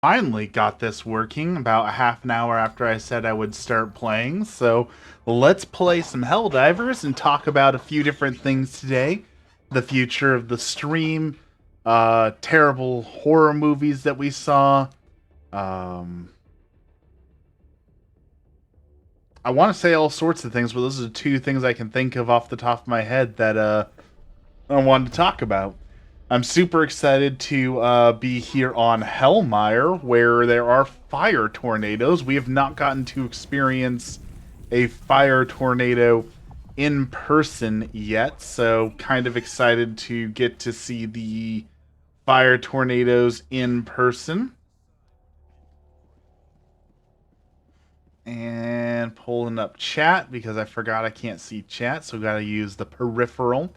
finally got this working about a half an hour after I said I would start playing. So let's play some Helldivers and talk about a few different things today. The future of the stream, terrible horror movies that we saw. Um, I want to say all sorts of things, but those are two things I can think of off the top of my head that I wanted to talk about. I'm super excited to be here on Hellmire, where there are fire tornadoes. We have not gotten to experience a fire tornado in person yet, so kind of excited to get to see the fire tornadoes in person. And pulling up chat because I forgot I can't see chat, so gotta use the peripheral.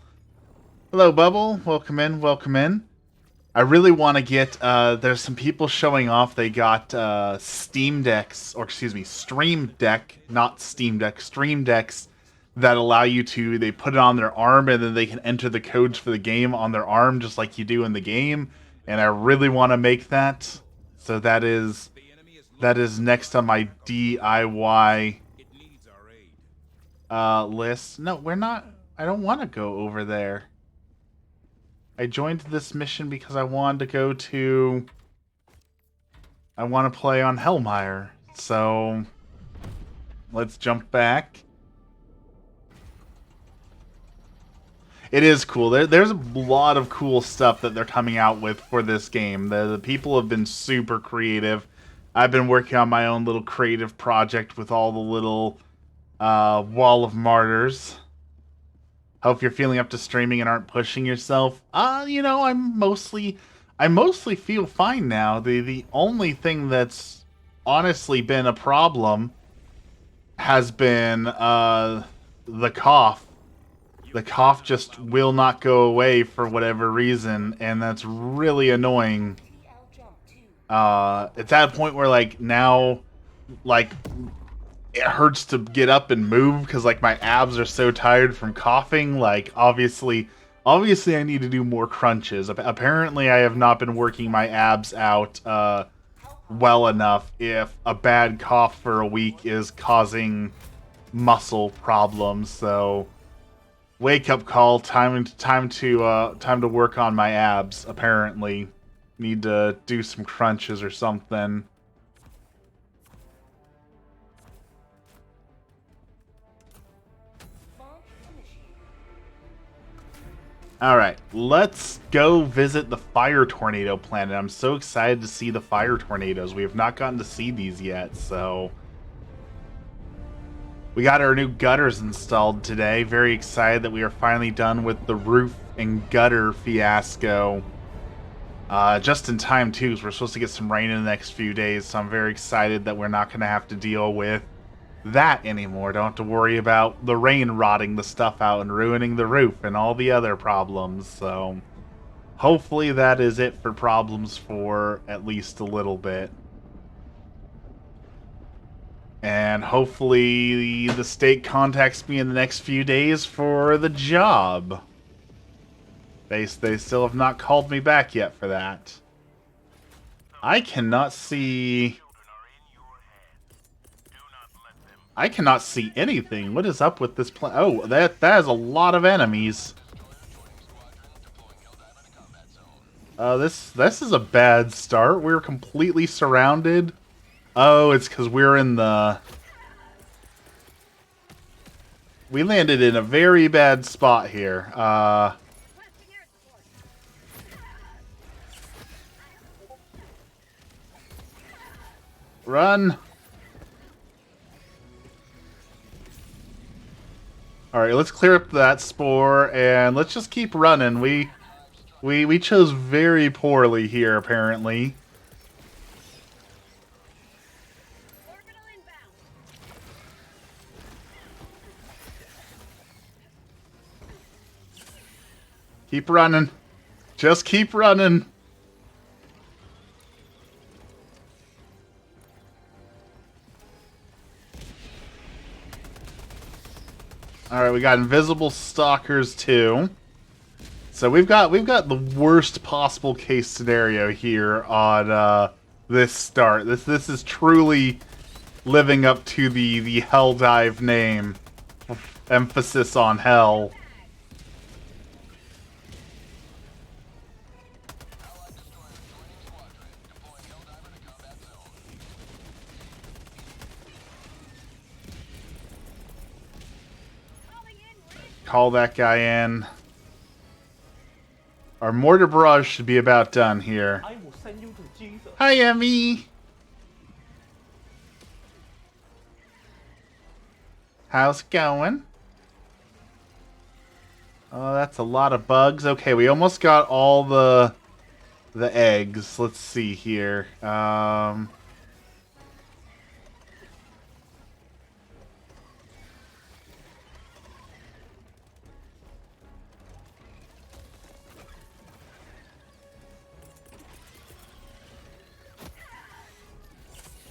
Hello, Bubble. Welcome in. Welcome in. I really want to get. There's some people showing off. They got Steam Decks, or excuse me, Stream Deck, not Steam Deck, Stream Decks that allow you to. They put it on their arm, and then they can enter the codes for the game on their arm, just like you do in the game. And I really want to make that. So that is next on my DIY list. No, we're not. I don't want to go over there. I joined this mission because I wanted to go to... I want to play on Hellmire. So, let's jump back. It is cool. There's a lot of cool stuff that they're coming out with for this game. The people have been super creative. I've been working on my own little creative project with all the little Wall of Martyrs. Hope you're feeling up to streaming and aren't pushing yourself. I mostly feel fine now. The only thing that's honestly been a problem has been the cough. The cough just will not go away for whatever reason, and that's really annoying. It's at a point where now it hurts to get up and move because my abs are so tired from coughing. Obviously I need to do more crunches. Apparently I have not been working my abs out well enough if a bad cough for a week is causing muscle problems. So wake up call, time to work on my abs. Apparently need to do some crunches or something. Alright, let's go visit the fire tornado planet. I'm so excited to see the fire tornadoes. We have not gotten to see these yet, so... We got our new gutters installed today. Very excited that we are finally done with the roof and gutter fiasco. Just in time, too, because we're supposed to get some rain in the next few days, so I'm very excited that we're not going to have to deal with that anymore. Don't have to worry about the rain rotting the stuff out and ruining the roof and all the other problems. So hopefully that is it for problems for at least a little bit. And hopefully the state contacts me in the next few days for the job. They still have not called me back yet for that. I cannot see anything. What is up with this plan? Oh, that is a lot of enemies. This is a bad start. We're completely surrounded. Oh, it's because we're in the... We landed in a very bad spot here. Run! Alright, let's clear up that spore, and let's just keep running. We chose very poorly here, apparently. Keep running. Just keep running. Alright, we got invisible stalkers too. So we've got the worst possible case scenario here on this start. This is truly living up to the Helldive name. Emphasis on hell. Call that guy in. Our mortar barrage should be about done here. I will send you to Jesus. Hi, Emmy. How's it going? Oh, that's a lot of bugs. Okay, we almost got all the eggs. Let's see here.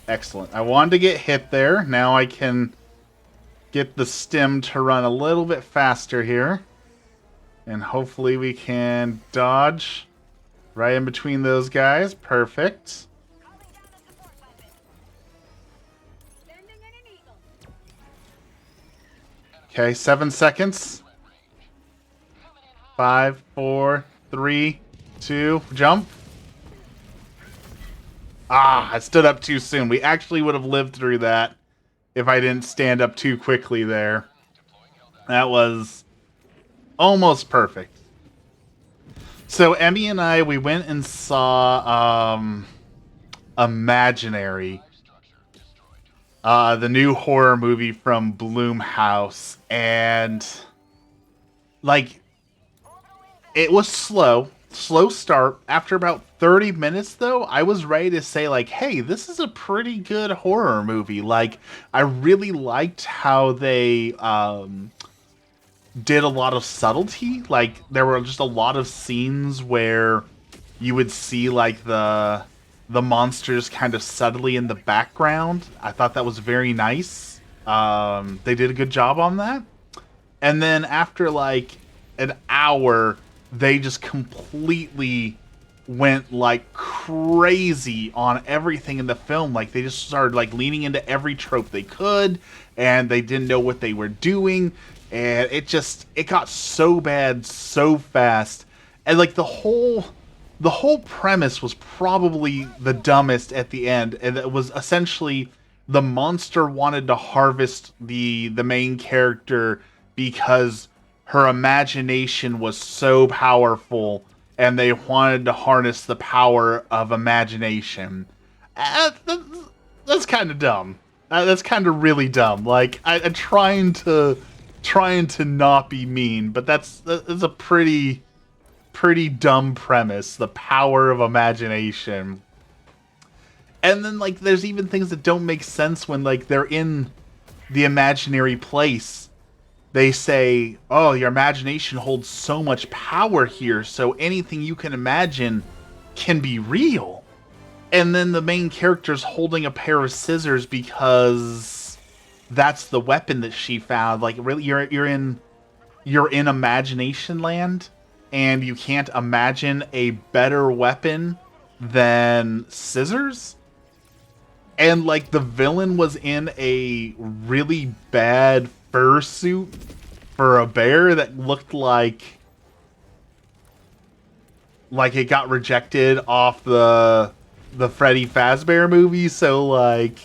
Excellent. I wanted to get hit there. Now I can get the stem to run a little bit faster here. And hopefully we can dodge right in between those guys. Perfect. Okay, 7 seconds. 5, 4, 3, 2, jump. Ah, I stood up too soon. We actually would have lived through that if I didn't stand up too quickly there. That was almost perfect. So Emmy and I, we went and saw Imaginary, the new horror movie from Blumhouse, and like it was slow start. After about 30 minutes though, I was ready to say like, hey, this is a pretty good horror movie. Like, I really liked how they did a lot of subtlety. Like, there were just a lot of scenes where you would see like the monsters kind of subtly in the background. I thought that was very nice. They did a good job on that. And then after like an hour, they just completely went like crazy on everything in the film. Like, they just started like leaning into every trope they could, and they didn't know what they were doing, and it got so bad so fast. And like the whole premise was probably the dumbest at the end, and it was essentially the monster wanted to harvest the main character because her imagination was so powerful, and they wanted to harness the power of imagination. That's kind of dumb. That's kind of really dumb. Like, I'm trying to not be mean, but that's a pretty dumb premise. The power of imagination. And then like, there's even things that don't make sense when like they're in the imaginary place. They say, oh, your imagination holds so much power here, so anything you can imagine can be real. And then the main character's holding a pair of scissors because that's the weapon that she found. Like, really, you're in imagination land, and you can't imagine a better weapon than scissors? And like, the villain was in a really bad fursuit for a bear that looked like it got rejected off the Freddy Fazbear movie. So like,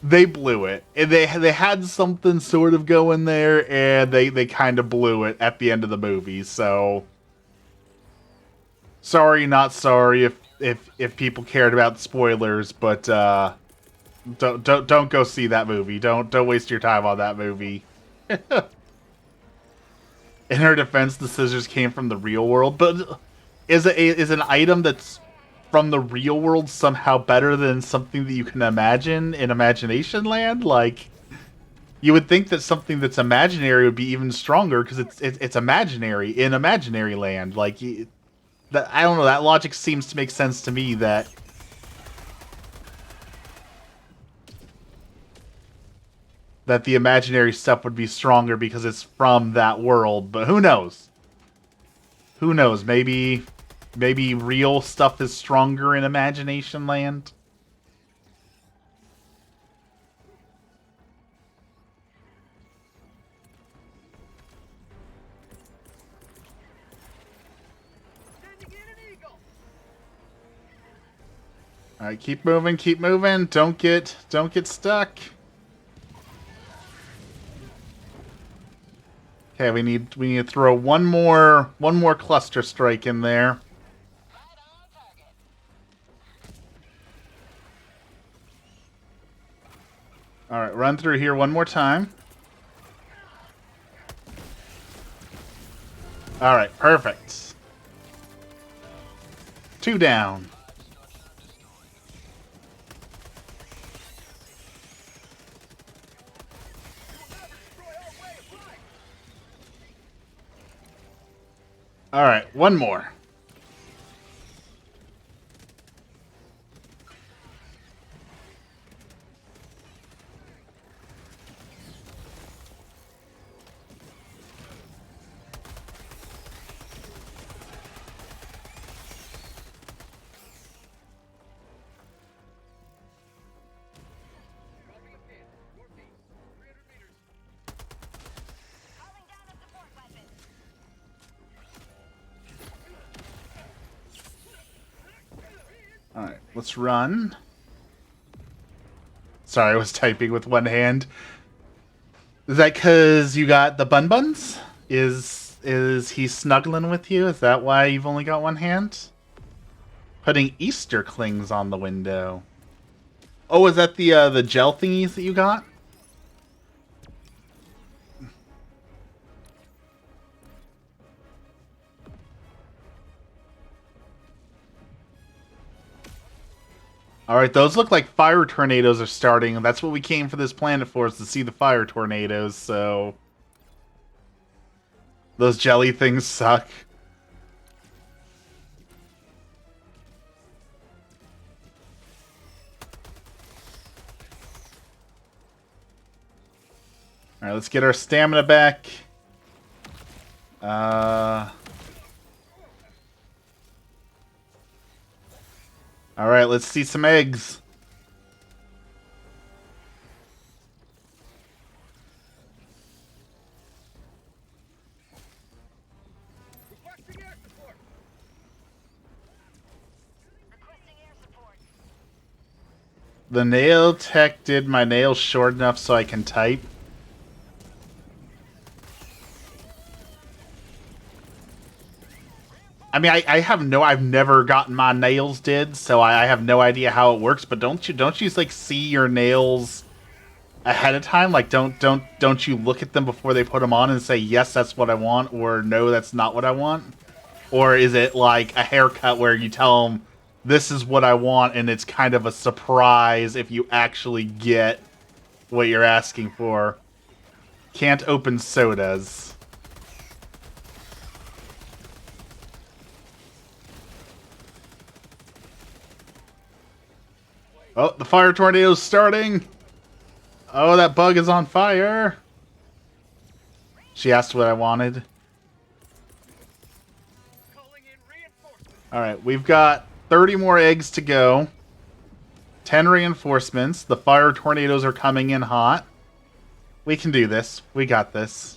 they blew it. And they had something sort of going there, and they kind of blew it at the end of the movie. So sorry, not sorry if people cared about spoilers, but don't go see that movie. Don't waste your time on that movie. In her defense, the scissors came from the real world, but is an item that's from the real world somehow better than something that you can imagine in Imagination Land? Like, you would think that something that's imaginary would be even stronger because it's imaginary in Imaginary Land. Like, that, I don't know, that logic seems to make sense to me, that the imaginary stuff would be stronger because it's from that world. But who knows? Who knows? Maybe maybe real stuff is stronger in Imagination Land. All right, keep moving, keep moving. Don't get stuck. Okay, we need to throw one more cluster strike in there. All right, run through here one more time. All right, perfect. 2 down. All right, one more. Alright, let's run. Sorry, I was typing with one hand. Is that because you got the bun buns? Is he snuggling with you? Is that why you've only got one hand? Putting Easter clings on the window. Oh, is that the gel thingies that you got? Alright, those look like fire tornadoes are starting, and that's what we came for this planet for, is to see the fire tornadoes, so... Those jelly things suck. Alright, let's get our stamina back. Alright, let's see some eggs. The nail tech did my nails short enough so I can type. I mean, I've never gotten my nails did, so I have no idea how it works. But don't you like see your nails ahead of time? Like, don't you look at them before they put them on and say, yes, that's what I want, or no, that's not what I want? Or is it like a haircut where you tell them, this is what I want, and it's kind of a surprise if you actually get what you're asking for? Can't open sodas. Oh, the fire tornado's starting! Oh, that bug is on fire! She asked what I wanted. Alright, we've got 30 more eggs to go. 10 reinforcements. The fire tornadoes are coming in hot. We can do this. We got this.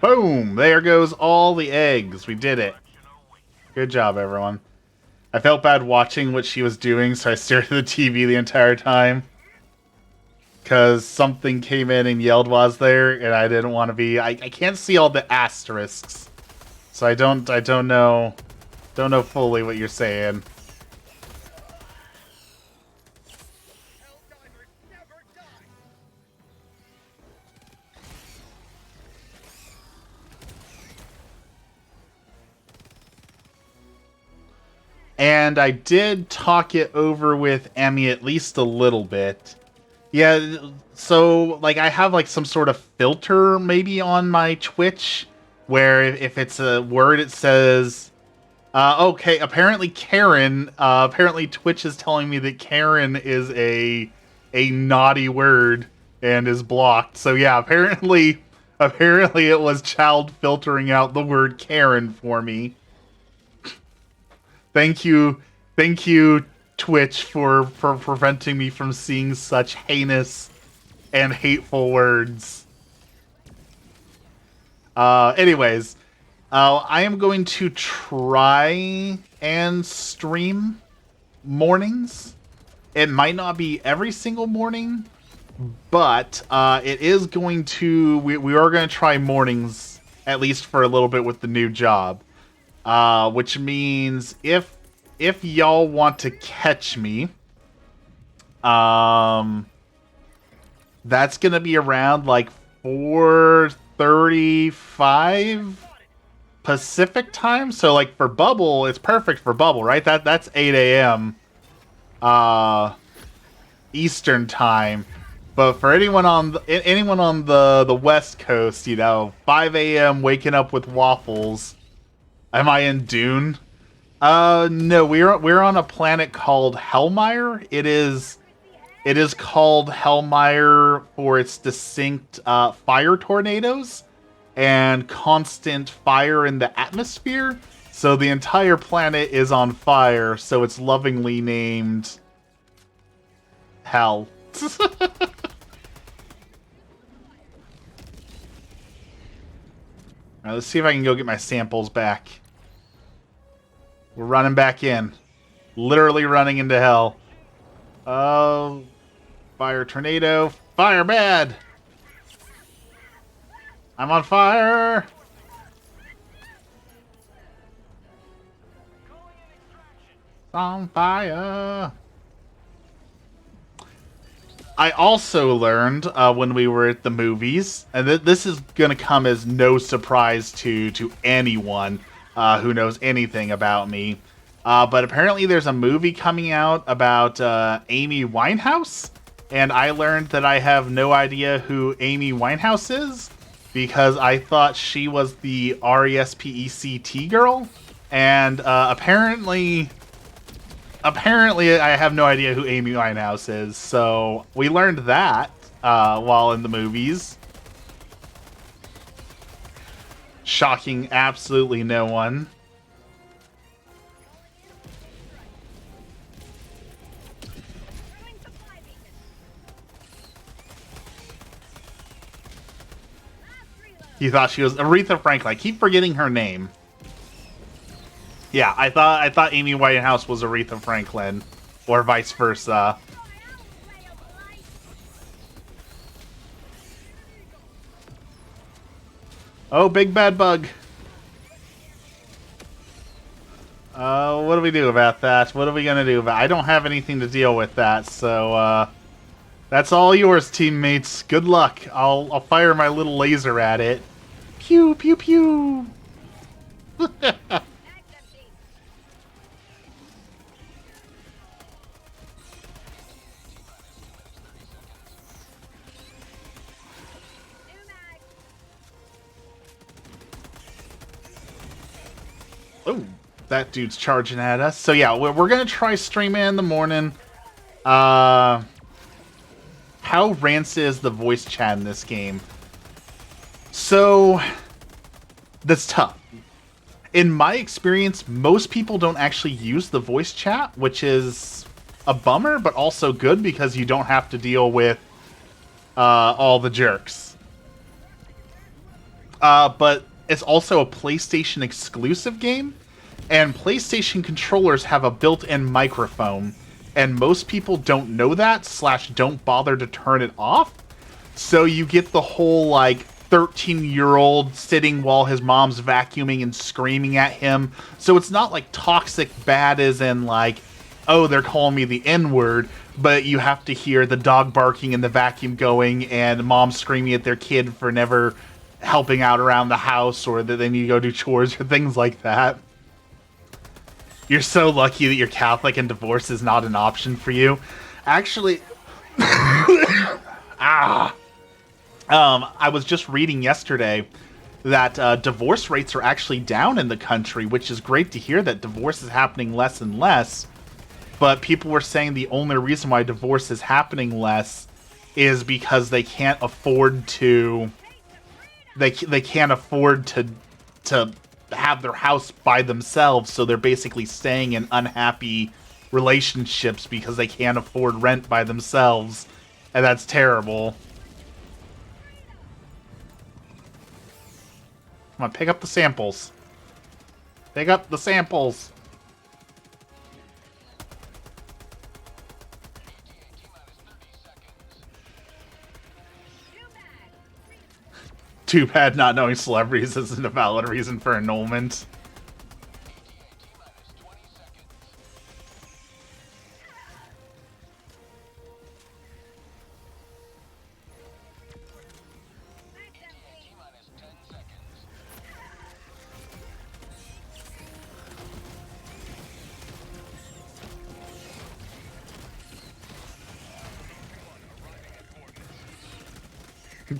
Boom! There goes all the eggs. We did it. Good job, everyone. I felt bad watching what she was doing, so I stared at the TV the entire time. Because something came in and yelled was there, and I didn't want to be... I can't see all the asterisks. So I don't know... Don't know fully what you're saying. And I did talk it over with Emmy at least a little bit. Yeah, so like I have like some sort of filter maybe on my Twitch where if it's a word it says okay, apparently Karen, apparently Twitch is telling me that Karen is a naughty word and is blocked. So yeah, apparently it was child filtering out the word Karen for me. Thank you, thank you, Twitch, for preventing me from seeing such heinous and hateful words. Anyways, I am going to try and stream mornings. It might not be every single morning, but it is going to. We are going to try mornings at least for a little bit with the new job. Which means if y'all want to catch me, that's gonna be around like 4:35 Pacific time. So like for Bubble, it's perfect for Bubble, right? That's 8 a.m. Eastern time. But for anyone on the West Coast, 5 a.m. waking up with waffles. Am I in Dune? No, we're on a planet called Hellmire. It is called Hellmire for its distinct fire tornadoes and constant fire in the atmosphere. So the entire planet is on fire, so it's lovingly named Hell. Alright, let's see if I can go get my samples back. We're running back in. Literally running into hell. Oh, fire tornado. Fire bad. I'm on fire. On fire. I also learned when we were at the movies, and this is going to come as no surprise to anyone who knows anything about me. But apparently there's a movie coming out about Amy Winehouse, and I learned that I have no idea who Amy Winehouse is, because I thought she was the RESPECT girl, and apparently I have no idea who Amy Winehouse is, so we learned that while in the movies. Shocking absolutely no one. He thought she was Aretha Franklin. I keep forgetting her name. Yeah, I thought Amy Winehouse was Aretha Franklin, or vice versa. Oh, big bad bug. What do we do about that? What are we gonna do about? I don't have anything to deal with that, so that's all yours, teammates. Good luck. I'll fire my little laser at it. Pew pew pew. Oh, that dude's charging at us. So yeah, we're gonna try streaming in the morning. How rancid is the voice chat in this game? So that's tough. In my experience, most people don't actually use the voice chat, which is a bummer, but also good because you don't have to deal with all the jerks. But it's also a PlayStation exclusive game, and PlayStation controllers have a built-in microphone, and most people don't know that / don't bother to turn it off. So you get the whole like 13-year-old sitting while his mom's vacuuming and screaming at him. So it's not like toxic bad as in like, oh, they're calling me the N-word, but you have to hear the dog barking and the vacuum going and mom screaming at their kid for never helping out around the house, or that they need to go do chores or things like that. You're so lucky that you're Catholic and divorce is not an option for you. Actually, I was just reading yesterday that divorce rates are actually down in the country, which is great to hear that divorce is happening less and less. But people were saying the only reason why divorce is happening less is because they can't afford to they can't afford to have their house by themselves, so they're basically staying in unhappy relationships because they can't afford rent by themselves, and that's terrible. Come on, pick up the samples. Pick up the samples. Too bad not knowing celebrities isn't a valid reason for annulment.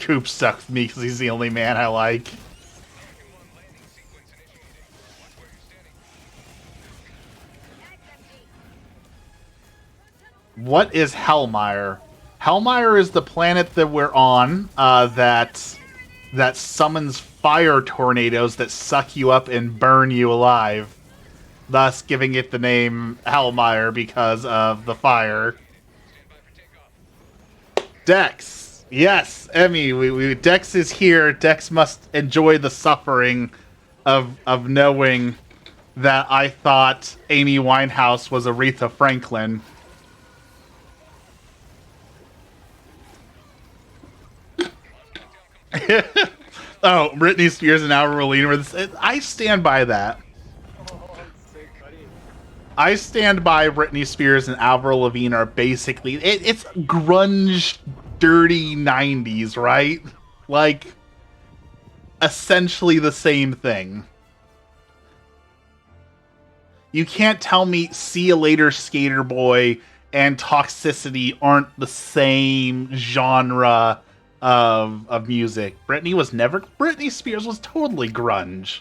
Coop stuck with me because he's the only man I like. What is Hellmire? Hellmire is the planet that we're on that summons fire tornadoes that suck you up and burn you alive, thus giving it the name Hellmire because of the fire. Dex. Yes, Emmy. Dex is here. Dex must enjoy the suffering of knowing that I thought Amy Winehouse was Aretha Franklin. Oh, Britney Spears and Avril Lavigne were I stand by that. I stand by Britney Spears and Avril Lavigne are basically it's grunge, dirty '90s, right? Like essentially the same thing. You can't tell me "See You Later, Skater Boy" and "Toxicity" aren't the same genre of music. Britney Spears was totally grunge.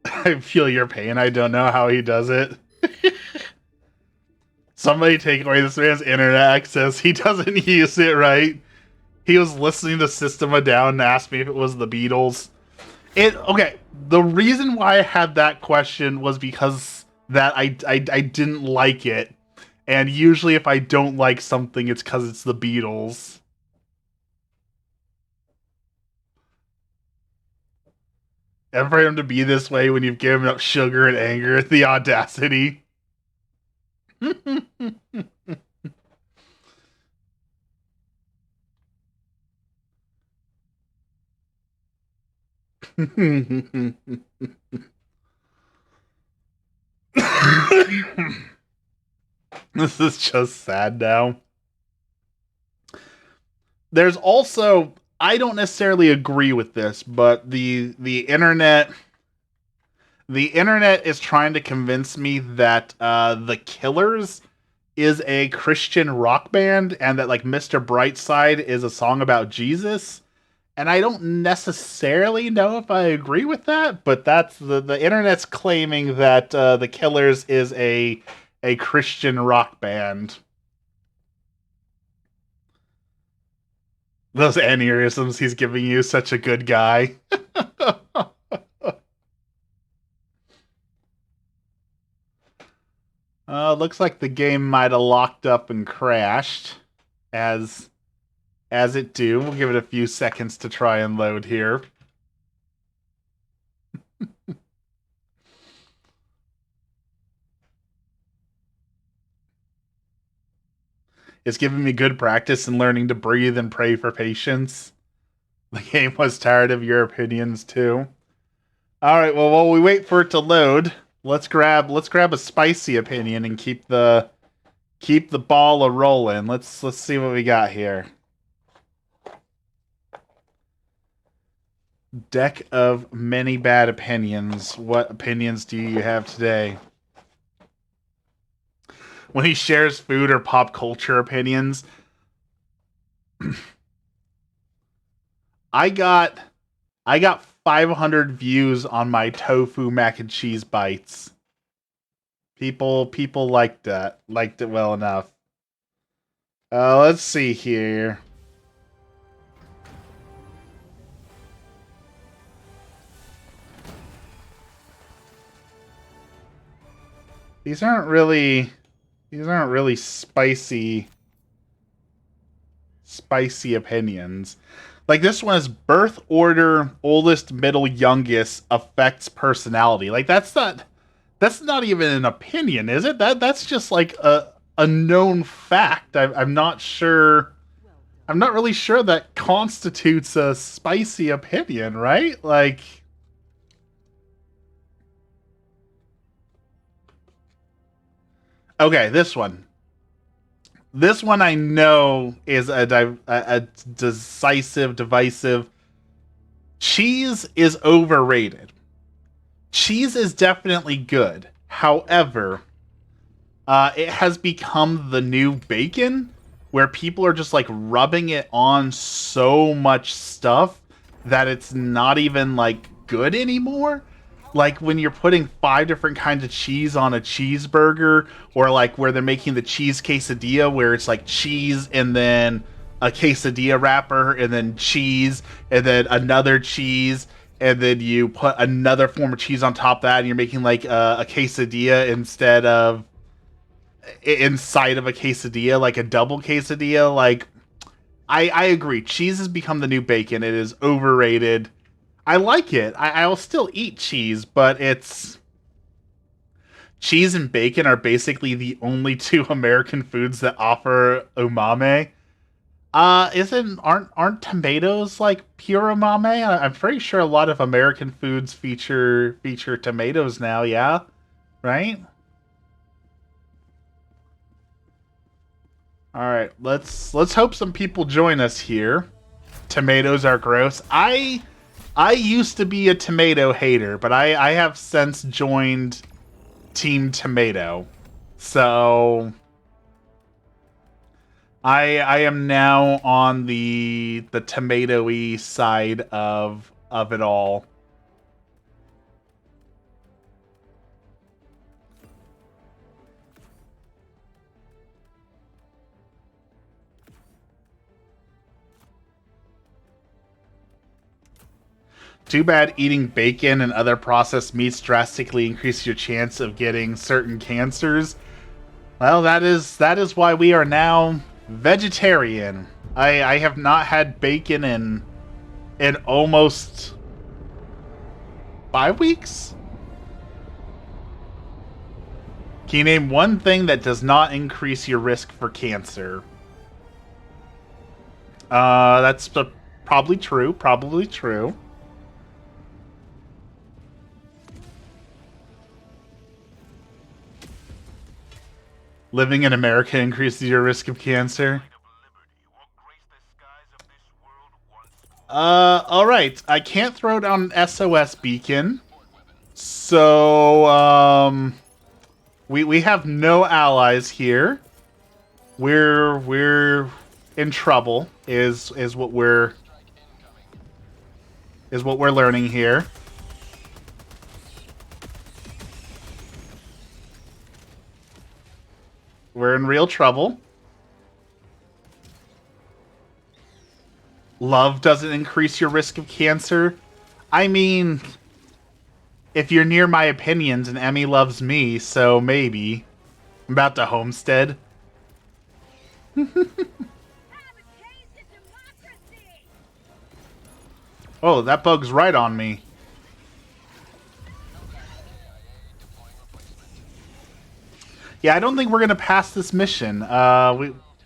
I feel your pain. I don't know how he does it. Somebody take away this man's internet access. He doesn't use it right. He was listening to System of a Down and asked me if it was the Beatles. Okay. The reason why I had that question was because that I didn't like it, and usually if I don't like something, it's because it's the Beatles. And for him to be this way when you've given up sugar and anger, the audacity. This is just sad now. There's also I don't necessarily agree with this, but the internet is trying to convince me that the Killers is a Christian rock band and that like Mr. Brightside is a song about Jesus. And I don't necessarily know if I agree with that, but that's the internet's claiming that the Killers is a Christian rock band. Those aneurysms he's giving you, such a good guy. Looks like the game might have locked up and crashed, as as it do. We'll give it a few seconds to try and load here. It's giving me good practice in learning to breathe and pray for patience. The game was tired of your opinions too. All right, well, while we wait for it to load, Let's grab a spicy opinion and keep the ball a rolling. Let's see what we got here. Deck of many bad opinions. What opinions do you have today? When he shares food or pop culture opinions, I got 500 views on my tofu mac and cheese bites. People liked that. Liked it well enough. Let's see here. These aren't really spicy opinions. Like this one is birth order, oldest, middle, youngest affects personality. Like that's not even an opinion, is it? That's just like a known fact. I'm not sure. I'm not really sure that constitutes a spicy opinion, right? Like, okay, this one. This one I know is a decisive, divisive. Cheese is overrated. Cheese is definitely good. However, it has become the new bacon, where people are just like rubbing it on so much stuff that it's not even like good anymore. Like when you're putting 5 different kinds of cheese on a cheeseburger, or like where they're making the cheese quesadilla, where it's like cheese and then a quesadilla wrapper and then cheese and then another cheese and then you put another form of cheese on top of that and you're making like a quesadilla instead of inside of a quesadilla, like a double quesadilla. Like I agree, cheese has become the new bacon. It is overrated. I like it. I'll still eat cheese, but it's cheese and bacon are basically the only two American foods that offer umami. Isn't aren't tomatoes like pure umami? I'm pretty sure a lot of American foods feature tomatoes now. Yeah, right. All right, let's hope some people join us here. Tomatoes are gross. I used to be a tomato hater, but I have since joined Team Tomato. So I am now on the tomatoey side of it all. Too bad eating bacon and other processed meats drastically increase your chance of getting certain cancers. Well, that is why we are now vegetarian. I have not had bacon in almost 5 weeks. Can you name one thing that does not increase your risk for cancer? That's probably true. Probably true. Living in America increases your risk of cancer. Alright. I can't throw down an SOS beacon. So, we have no allies here. We're in trouble, is what we're learning here. We're in real trouble. Love doesn't increase your risk of cancer. I mean, if you're near my opinions and Emmy loves me, so maybe. I'm about to homestead. Oh, that bug's right on me. Yeah, I don't think we're gonna pass this mission.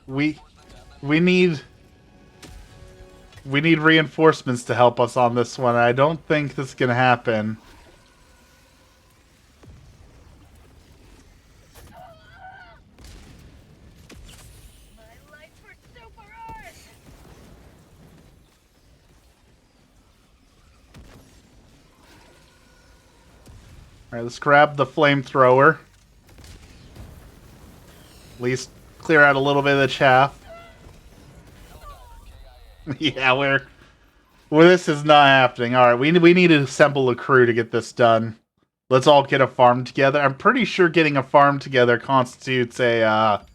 We we need we need reinforcements to help us on this one. I don't think this is gonna happen. Alright, let's grab the flamethrower. At least clear out a little bit of the chaff. Yeah, well, this is not happening. Alright, we need to assemble a crew to get this done. Let's all get a farm together. I'm pretty sure getting a farm together constitutes a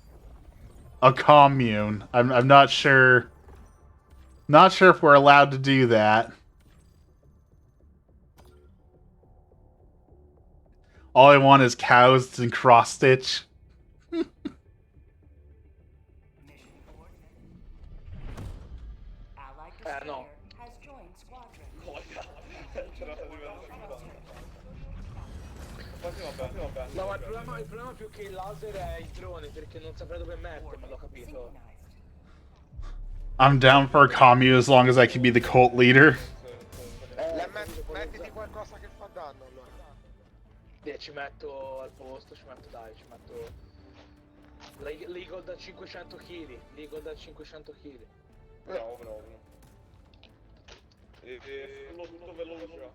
commune. I'm not sure. Not sure if we're allowed to do that. All I want is cows and cross stitch. No. No, ma il problema più che il laser è il drone, perché non saprei dove mettermelo, capito? I'm down for a commune as long as I can be the cult leader. Mettiti qualcosa che fa danno allora. Ci metto al posto, ci metto l'Eagle da 500 kg, l'Eagle da 500 kg. Bravo. E tutto veloce.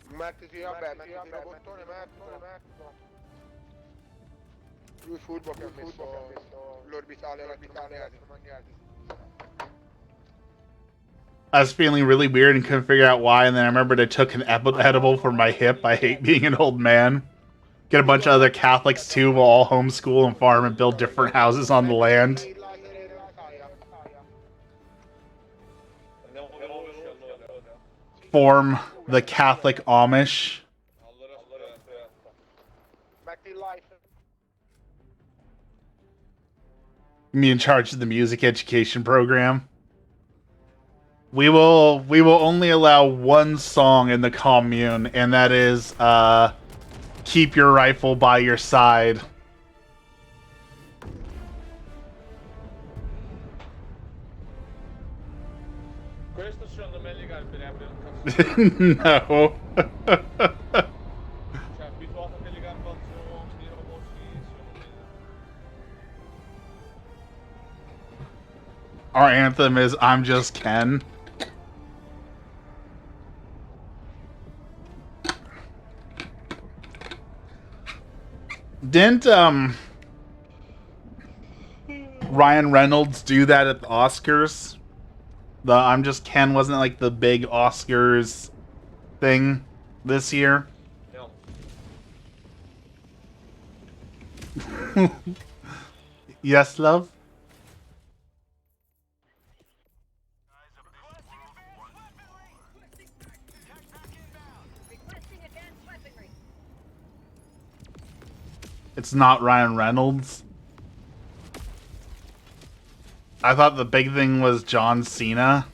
Mettiti il robottone, metto. Lui furbo che ha messo l'orbitale elettromagnetico. I was feeling really weird and couldn't figure out why, and then I remembered I took an edible for my hip. I hate being an old man. Get a bunch of other Catholics too, we'll all homeschool and farm and build different houses on the land. Form the Catholic Amish. Me in charge of the music education program. We will only allow one song in the commune, and that is Keep Your Rifle by Your Side. Questo secondo me gli garberebbe un cazzo. No. Cioè, abituato a che gli garbazzoni di robotissimo. Our anthem is I'm Just Ken. Didn't Ryan Reynolds do that at the Oscars? The I'm Just Ken wasn't like the big Oscars thing this year. No. Yes, love? It's not Ryan Reynolds. I thought the big thing was John Cena.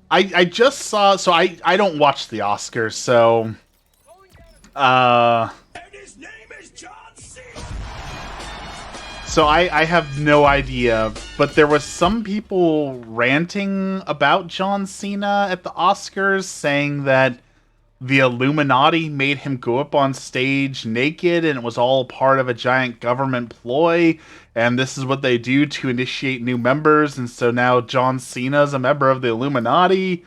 I just saw, so I don't watch the Oscars, so and his name is John Cena. So I have no idea, but there was some people ranting about John Cena at the Oscars, saying that the Illuminati made him go up on stage naked and it was all part of a giant government ploy, and this is what they do to initiate new members, and so now John Cena's a member of the Illuminati.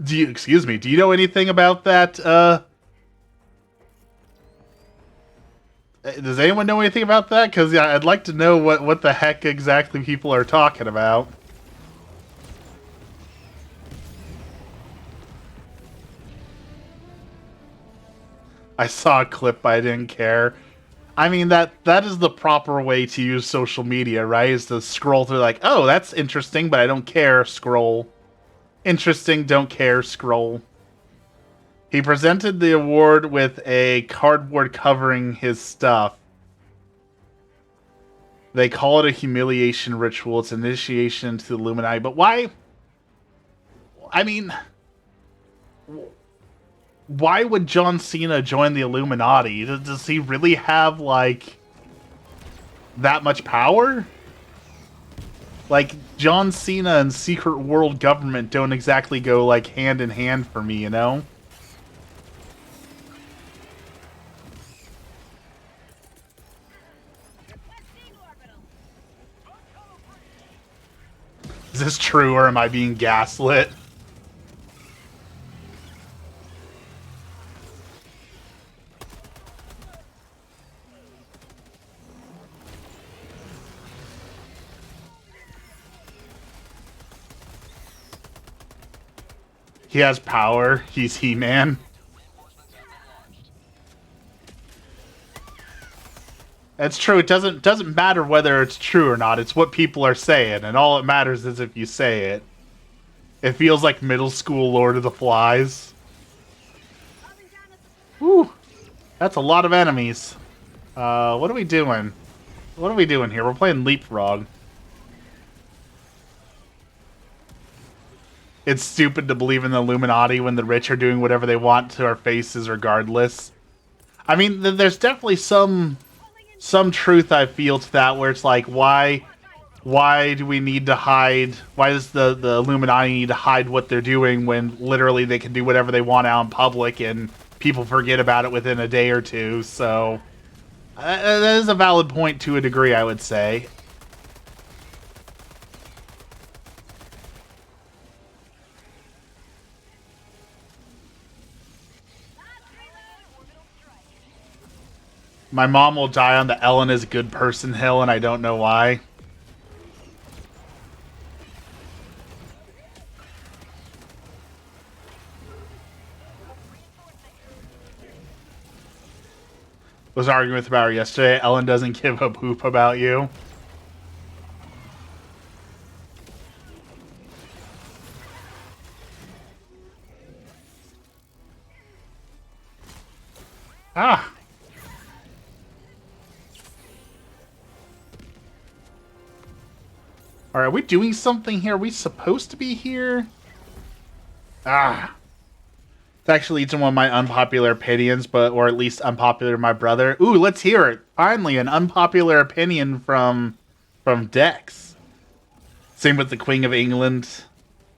Do you know anything about that? Does anyone know anything about that? Because yeah, I'd like to know what the heck exactly people are talking about. I saw a clip, but I didn't care. I mean, that is the proper way to use social media, right? Is to scroll through like, oh, that's interesting, but I don't care, scroll. Interesting, don't care, scroll. He presented the award with a cardboard covering his stuff. They call it a humiliation ritual. It's an initiation into the Illuminati. But why? I mean, why would John Cena join the Illuminati? Does he really have, like, that much power? Like, John Cena and secret world government don't exactly go, like, hand in hand for me, you know? Is this true, or am I being gaslit? He has power. He's He-Man. That's true. It doesn't matter whether it's true or not. It's what people are saying, and all it matters is if you say it. It feels like middle school Lord of the Flies. Woo! That's a lot of enemies. What are we doing? What are we doing here? We're playing Leapfrog. It's stupid to believe in the Illuminati when the rich are doing whatever they want to our faces regardless. I mean, there's definitely some truth I feel to that, where it's like, why do we need to hide? Why does the Illuminati need to hide what they're doing when literally they can do whatever they want out in public and people forget about it within a day or two? So that is a valid point to a degree, I would say. My mom will die on the Ellen is a good person hill, and I don't know why. Was arguing with about her yesterday. Ellen doesn't give a poop about you. Ah. Alright, are we doing something here? Are we supposed to be here? Ah. It's actually leads to one of my unpopular opinions, or at least unpopular to my brother. Ooh, let's hear it. Finally, an unpopular opinion from Dex. Same with the Queen of England.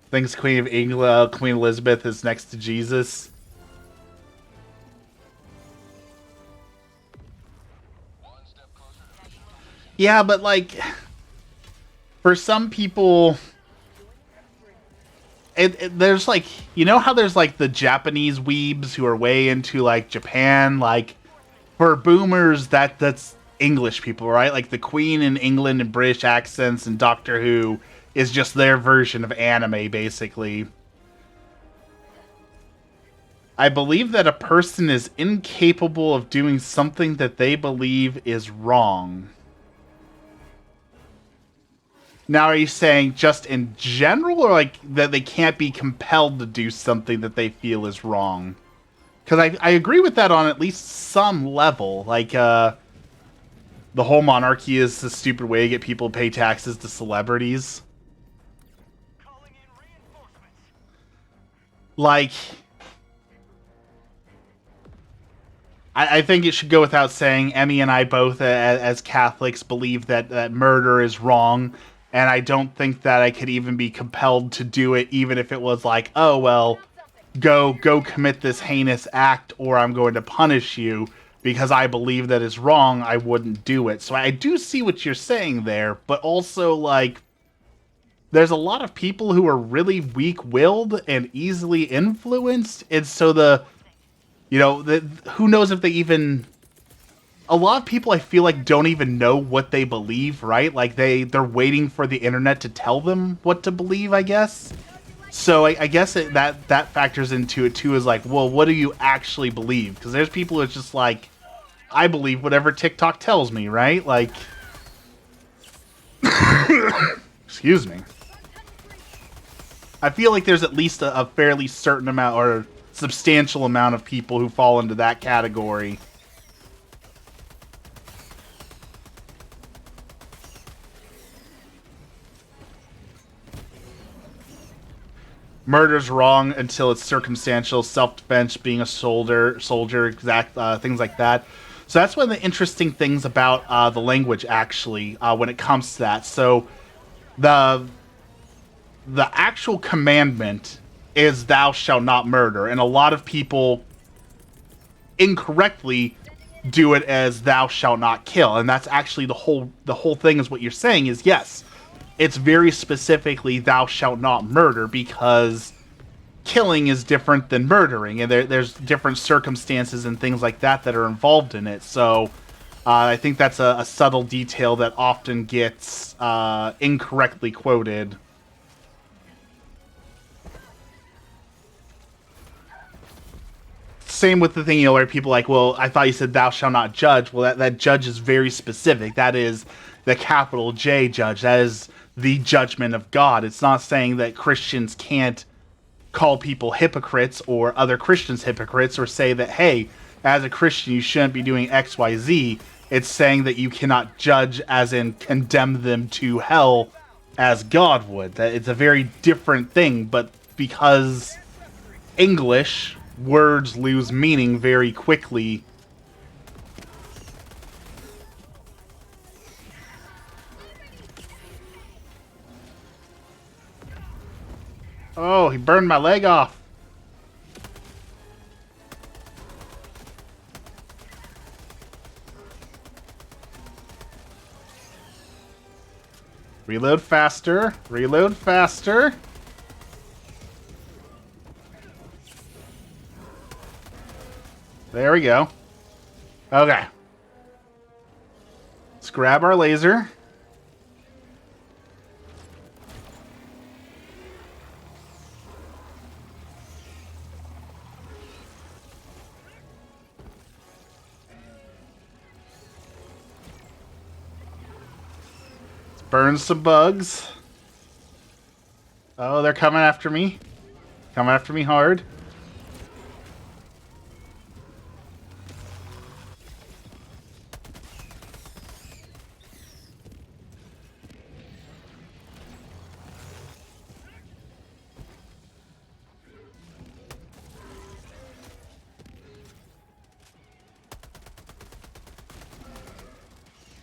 Thinks Queen of England, Queen Elizabeth is next to Jesus. Yeah, but like, for some people, there's like, you know how there's like the Japanese weebs who are way into like Japan, like for boomers that's English people, right? Like the Queen in England and British accents and Doctor Who is just their version of anime, basically. I believe that a person is incapable of doing something that they believe is wrong. Now, are you saying just in general, or like that they can't be compelled to do something that they feel is wrong? Because I agree with that on at least some level. Like, the whole monarchy is a stupid way to get people to pay taxes to celebrities. Like, I think it should go without saying, Emmy and I both, as Catholics, believe that murder is wrong. And I don't think that I could even be compelled to do it, even if it was like, oh, well, go commit this heinous act, or I'm going to punish you because I believe that it's wrong. I wouldn't do it. So I do see what you're saying there, but also, like, there's a lot of people who are really weak-willed and easily influenced, and so who knows if they even... A lot of people, I feel like, don't even know what they believe, right? Like, they're waiting for the internet to tell them what to believe, I guess. So I guess that factors into it, too, is like, well, what do you actually believe? Because there's people who's just like, I believe whatever TikTok tells me, right? Like... Excuse me. I feel like there's at least a fairly certain amount, or substantial amount of people who fall into that category. Murder's wrong until it's circumstantial, self-defense, being a soldier, exact things like that. So that's one of the interesting things about the language, actually, when it comes to that. So the actual commandment is "Thou shalt not murder," and a lot of people incorrectly do it as "Thou shalt not kill," and that's actually the whole thing. Is what you're saying is yes. It's very specifically "Thou shalt not murder," because killing is different than murdering, and there's different circumstances and things like that are involved in it. So I think that's a subtle detail that often gets incorrectly quoted. same with the thing, you know, where people are like, well, I thought you said thou shalt not judge. Well, that judge is very specific. That is the capital J judge. That is the judgment of God. It's not saying that Christians can't call people hypocrites or other Christians hypocrites or say that, hey, as a Christian, you shouldn't be doing X, Y, Z. It's saying that you cannot judge as in condemn them to hell as God would. That it's a very different thing, but because English, words lose meaning very quickly. Oh, he burned my leg off. Reload faster. Reload faster. There we go. Okay. Let's grab our laser. Let's burn some bugs. Oh, they're coming after me. Coming after me hard.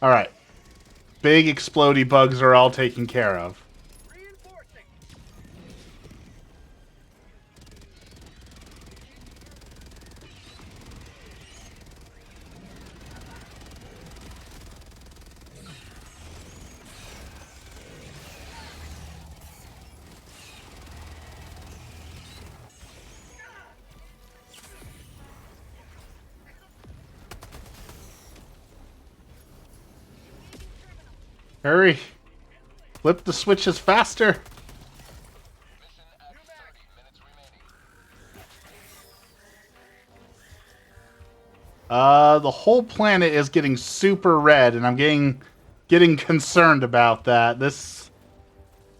Alright. Big explodey bugs are all taken care of. Hurry! Flip the switches faster! The whole planet is getting super red, and I'm getting concerned about that. This...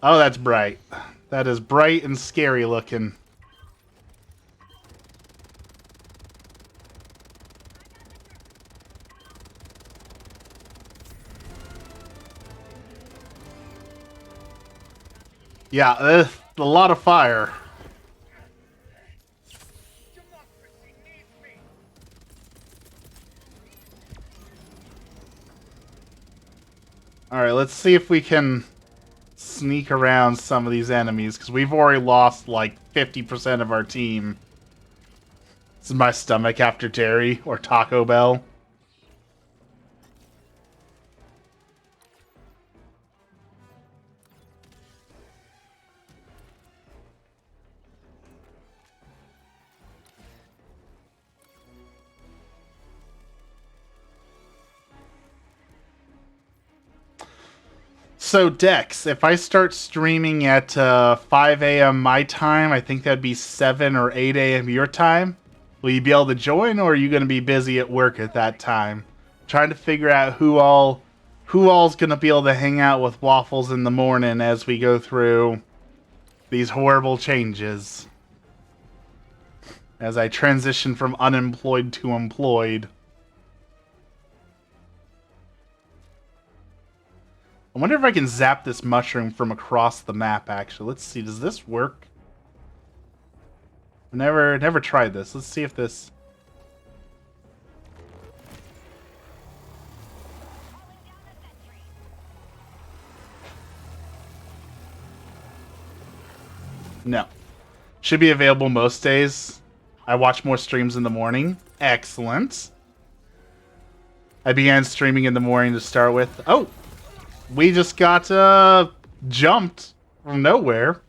Oh, that's bright. That is bright and scary looking. Yeah, a lot of fire. Alright, let's see if we can sneak around some of these enemies, because we've already lost like 50% of our team. This is my stomach after Terry or Taco Bell. So, Dex, if I start streaming at 5 a.m. my time, I think that'd be 7 or 8 a.m. your time. Will you be able to join, or are you going to be busy at work at that time? Trying to figure out who all's going to be able to hang out with Waffles in the morning as we go through these horrible changes. As I transition from unemployed to employed. I wonder if I can zap this mushroom from across the map, actually. Let's see, does this work? Never tried this. Let's see if this... No. Should be available most days. I watch more streams in the morning. Excellent. I began streaming in the morning to start with. Oh! We just got jumped from nowhere.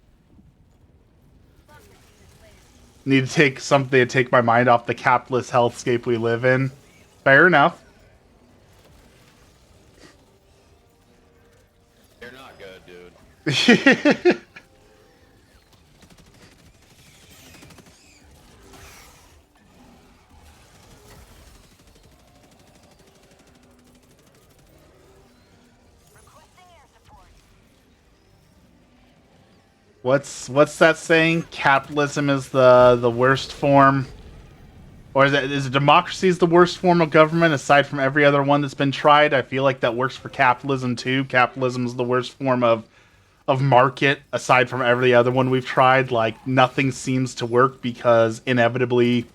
Need to take something to take my mind off the capitalist hellscape we live in. Fair enough. You're not good, dude. What's that saying? Capitalism is the worst form, or is it democracy is the worst form of government aside from every other one that's been tried? I feel like that works for capitalism too. Capitalism is the worst form of market aside from every other one we've tried. Like nothing seems to work because inevitably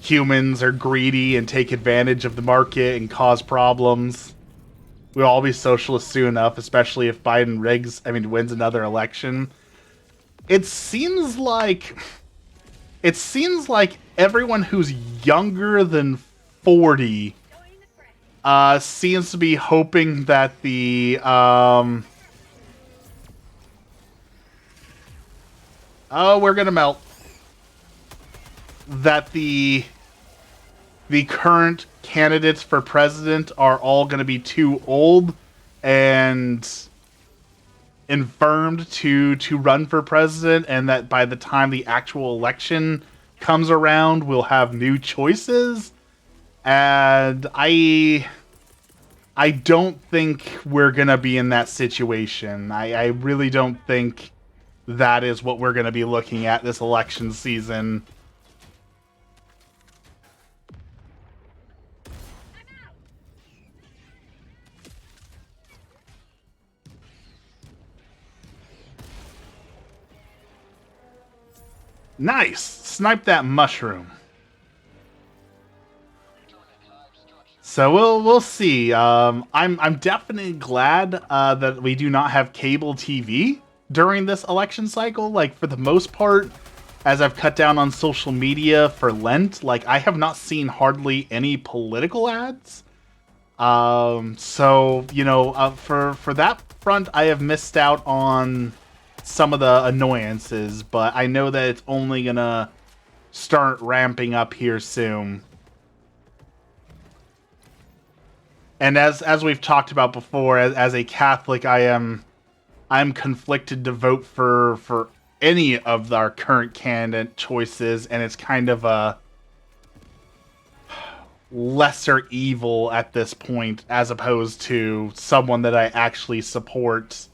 humans are greedy and take advantage of the market and cause problems. We'll all be socialists soon enough, especially if Biden wins another election. It seems like everyone who's younger than 40 seems to be hoping that the we're gonna melt. That the current candidates for president are all going to be too old and infirmed to run for president, and that by the time the actual election comes around, we'll have new choices. And I don't think we're going to be in that situation. I really don't think that is what we're going to be looking at this election season. Nice! Snipe that mushroom. So we'll see. I'm definitely glad that we do not have cable TV during this election cycle. Like for the most part, as I've cut down on social media for Lent, like I have not seen hardly any political ads. So you know, for that front, I have missed out on some of the annoyances, but I know that it's only gonna start ramping up here soon. And as we've talked about before, as a Catholic, I'm conflicted to vote for any of our current candidate choices, and it's kind of a lesser evil at this point, as opposed to someone that I actually support.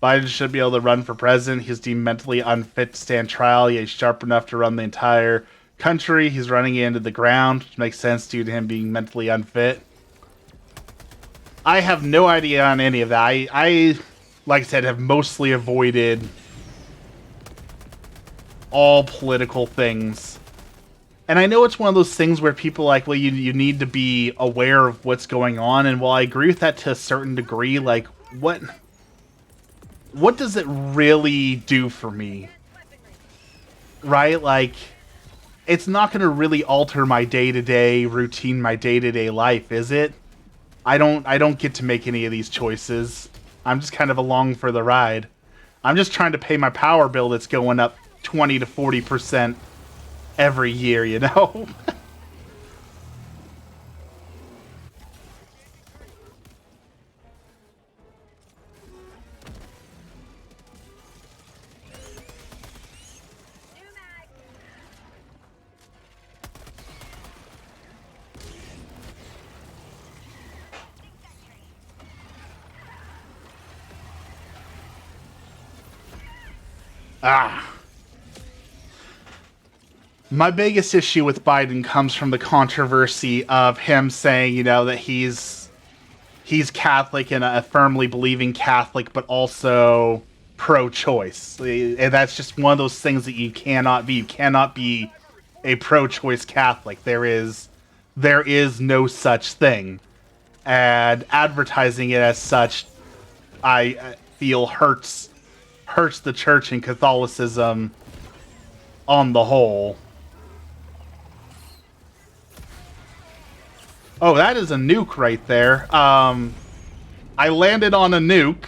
Biden should be able to run for president. He's deemed mentally unfit to stand trial. He's sharp enough to run the entire country. He's running into the ground, which makes sense due to him being mentally unfit. I have no idea on any of that. I like I said, have mostly avoided all political things. And I know it's one of those things where people are like, well, you need to be aware of what's going on. And while I agree with that to a certain degree, like, what does it really do for me? Right? Like, it's not going to really alter my day-to-day routine, my day-to-day life, is it? I don't get to make any of these choices. I'm just kind of along for the ride. I'm just trying to pay my power bill that's going up 20 to 40% every year, you know? My biggest issue with Biden comes from the controversy of him saying, you know, that he's Catholic and a firmly believing Catholic, but also pro-choice. And that's just one of those things that you cannot be. You cannot be a pro-choice Catholic. There is no such thing. And advertising it as such, I feel hurts the church and Catholicism on the whole. Oh, that is a nuke right there. I landed on a nuke,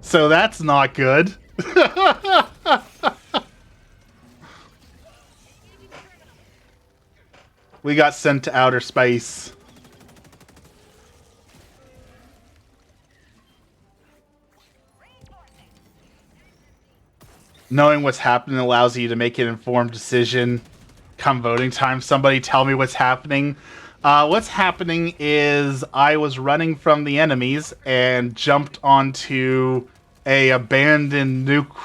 so that's not good. We got sent to outer space. Knowing what's happening allows you to make an informed decision. Come voting time, somebody tell me what's happening. What's happening is I was running from the enemies and jumped onto a abandoned nuke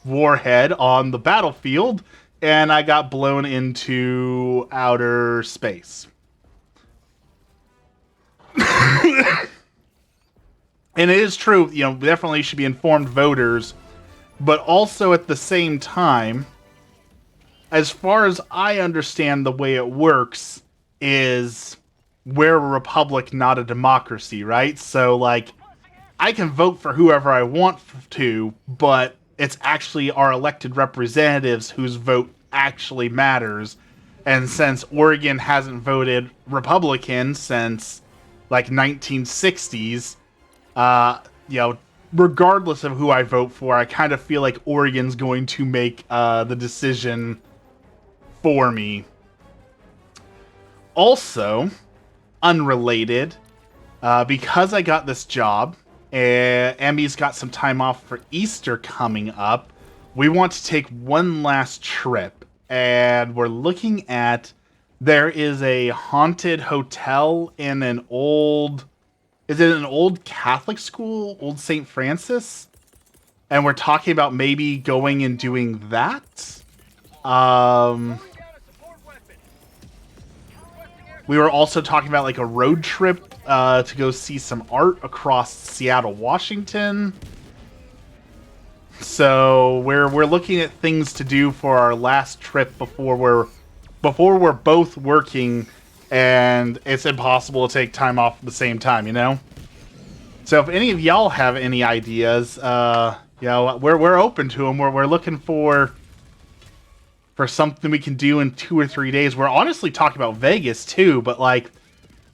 warhead on the battlefield, and I got blown into outer space. And it is true, you know, definitely should be informed voters, but also at the same time, as far as I understand the way it works, is we're a republic, not a democracy, right? So, like, I can vote for whoever I want to, but it's actually our elected representatives whose vote actually matters. And since Oregon hasn't voted Republican since, like, 1960s, you know, regardless of who I vote for, I kind of feel like Oregon's going to make the decision for me. Also, unrelated, because I got this job, Emmy's got some time off for Easter coming up, we want to take one last trip, and we're looking at, there is a haunted hotel in an old, is it an old Catholic school, Old St. Francis? And we're talking about maybe going and doing that. We were also talking about like a road trip to go see some art across Seattle, Washington. So we're looking at things to do for our last trip before we're both working, and it's impossible to take time off at the same time, you know. So if any of y'all have any ideas, you know, we're open to them. We're looking for something we can do in 2 or 3 days. We're honestly talking about Vegas too, but like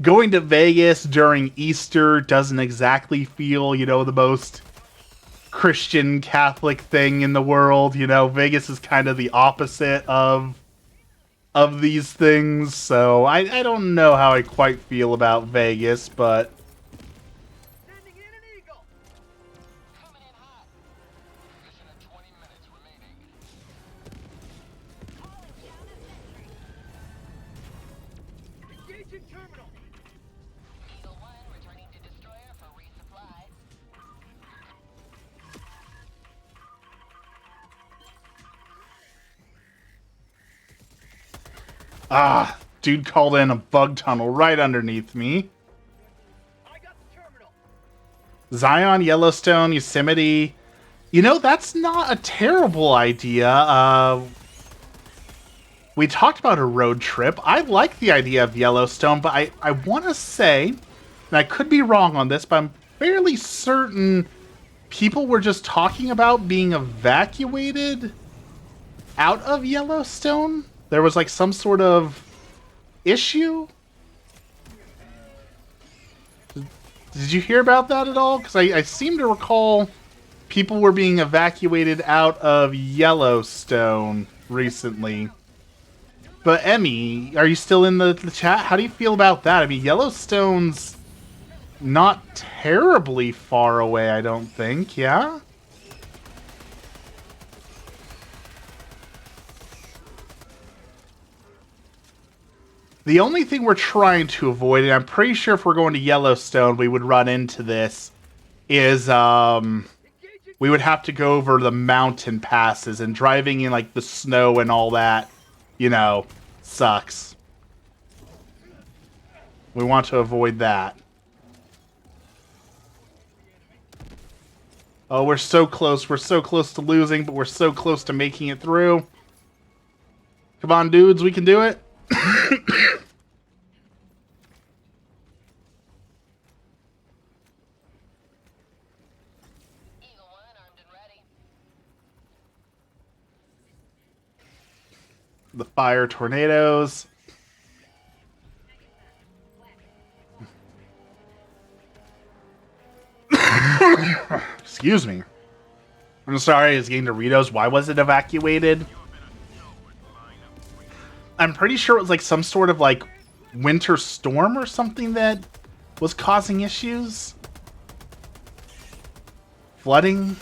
going to Vegas during Easter doesn't exactly feel, you know, the most Christian Catholic thing in the world. You know, Vegas is kind of the opposite of these things. So I don't know how I quite feel about Vegas, but dude called in a bug tunnel right underneath me. Zion, Yellowstone, Yosemite. You know, that's not a terrible idea. We talked about a road trip. I like the idea of Yellowstone, but I want to say, and I could be wrong on this, but I'm fairly certain people were just talking about being evacuated out of Yellowstone. There was like some sort of issue. Did you hear about that at all? Because I seem to recall people were being evacuated out of Yellowstone recently. But Emmy, are you still in the chat? How do you feel about that? I mean, Yellowstone's not terribly far away, I don't think, yeah? The only thing we're trying to avoid, and I'm pretty sure if we're going to Yellowstone we would run into this, is we would have to go over the mountain passes, and driving in like the snow and all that, you know, sucks. We want to avoid that. Oh, we're so close. We're so close to losing, but we're so close to making it through. Come on, dudes, we can do it. The fire tornadoes. Excuse me. I'm sorry, it's getting Doritos. Why was it evacuated? I'm pretty sure it was like some sort of like winter storm or something that was causing issues. Flooding.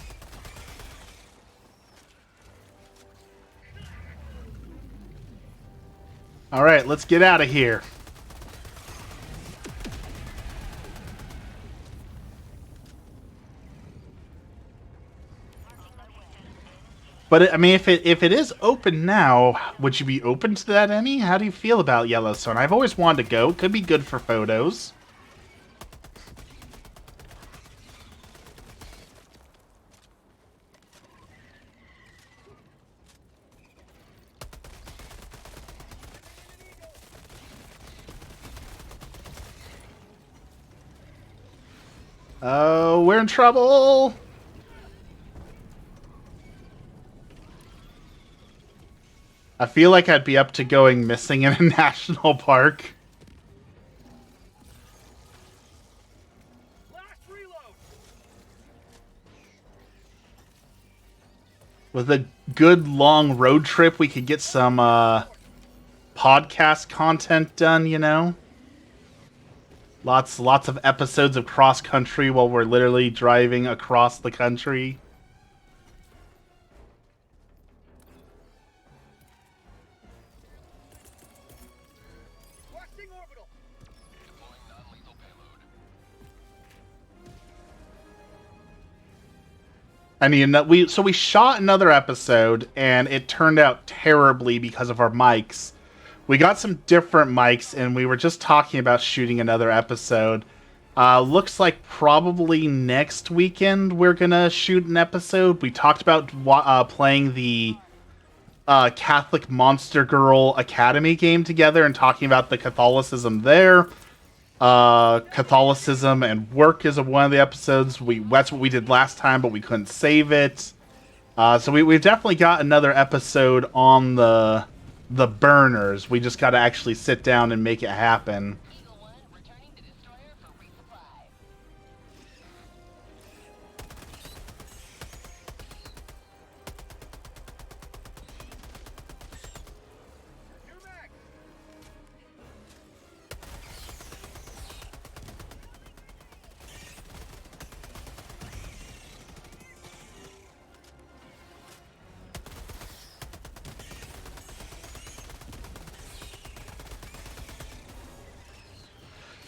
Alright, let's get out of here. But I mean, if it is open now, would you be open to that, Emmy? How do you feel about Yellowstone? I've always wanted to go. It could be good for photos. Oh, we're in trouble! I feel like I'd be up to going missing in a national park. With a good long road trip, we could get some podcast content done, you know? Lots of episodes of cross country while we're literally driving across the country. I mean, we shot another episode, and it turned out terribly because of our mics. We got some different mics, and we were just talking about shooting another episode. Looks like probably next weekend we're gonna shoot an episode. We talked about playing the Catholic Monster Girl Academy game together and talking about the Catholicism there. Catholicism and work is one of the episodes. That's what we did last time, but we couldn't save it. So we've definitely got another episode on the burners. We just got to actually sit down and make it happen.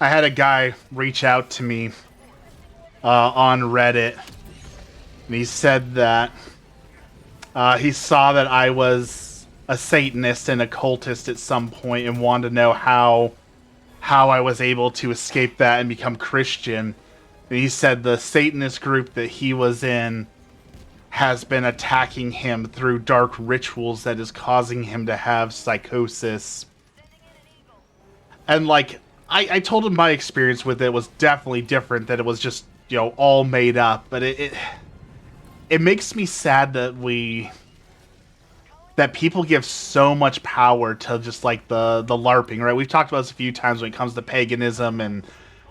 I had a guy reach out to me on Reddit, and he said that he saw that I was a Satanist and a cultist at some point and wanted to know how I was able to escape that and become Christian. And he said the Satanist group that he was in has been attacking him through dark rituals that is causing him to have psychosis. And like, I told him my experience with it was definitely different, that it was just, you know, all made up. But it makes me sad that people give so much power to just like the LARPing, right? We've talked about this a few times when it comes to paganism and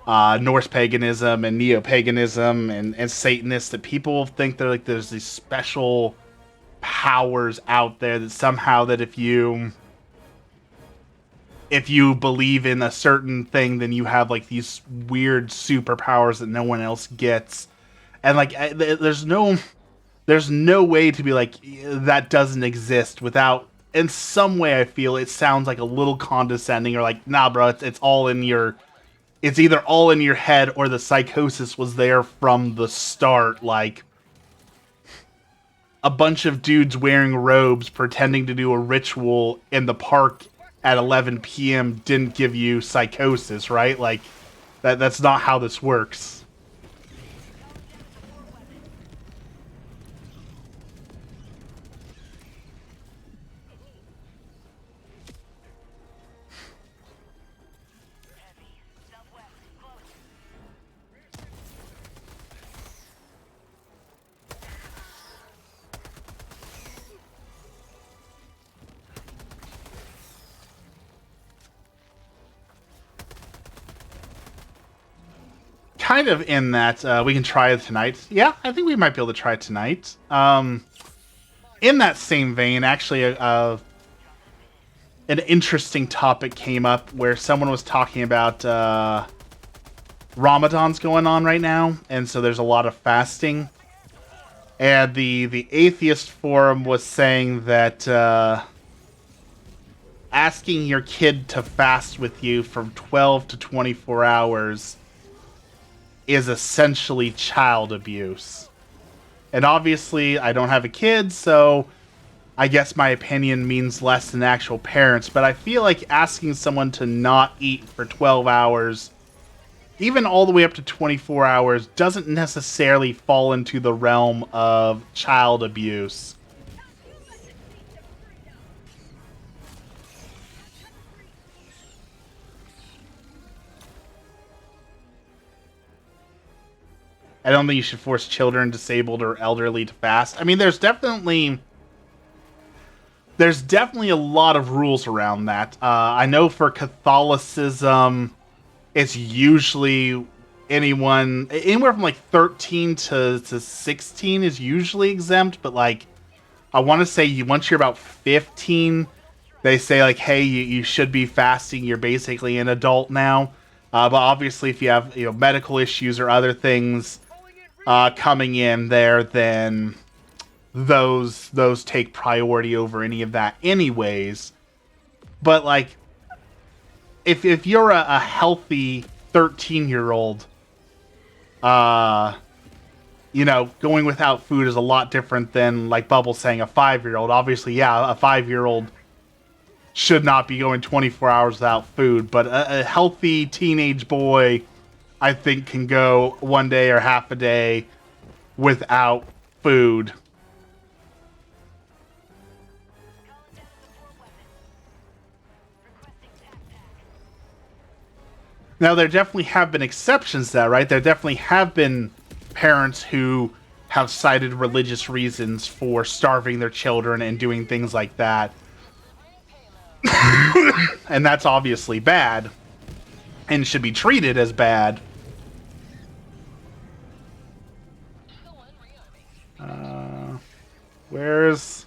Norse paganism and neo-paganism and Satanists, that people think they're like there's these special powers out there that somehow that if you believe in a certain thing, then you have like these weird superpowers that no one else gets. And like, there's no way to be like, that doesn't exist without, in some way I feel it sounds like a little condescending, or like, nah bro, it's all in your, it's either all in your head or the psychosis was there from the start. Like, a bunch of dudes wearing robes pretending to do a ritual in the park at 11 p.m. didn't give you psychosis, right? Like, that's not how this works. Kind of in that we can try it tonight. Yeah, I think we might be able to try it tonight. In that same vein, actually, an interesting topic came up where someone was talking about Ramadan's going on right now, and so there's a lot of fasting. And the atheist forum was saying that asking your kid to fast with you from 12 to 24 hours is essentially child abuse. And obviously, I don't have a kid, so I guess my opinion means less than actual parents, but I feel like asking someone to not eat for 12 hours, even all the way up to 24 hours, doesn't necessarily fall into the realm of child abuse. I don't think you should force children, disabled, or elderly to fast. I mean, there's definitely a lot of rules around that. I know for Catholicism, it's usually anyone anywhere from like 13 to 16 is usually exempt, but like I want to say once you're about 15, they say like, hey, you should be fasting. You're basically an adult now. But obviously, if you have medical issues or other things coming in there, then those take priority over any of that anyways. But like if you're a healthy 13-year-old, going without food is a lot different than like Bubble saying a 5-year-old. Obviously, yeah, a 5-year-old should not be going 24 hours without food, but a healthy teenage boy, I think, can go one day or half a day without food. Now, there definitely have been exceptions to that, right? There definitely have been parents who have cited religious reasons for starving their children and doing things like that. And that's obviously bad and should be treated as bad. Where's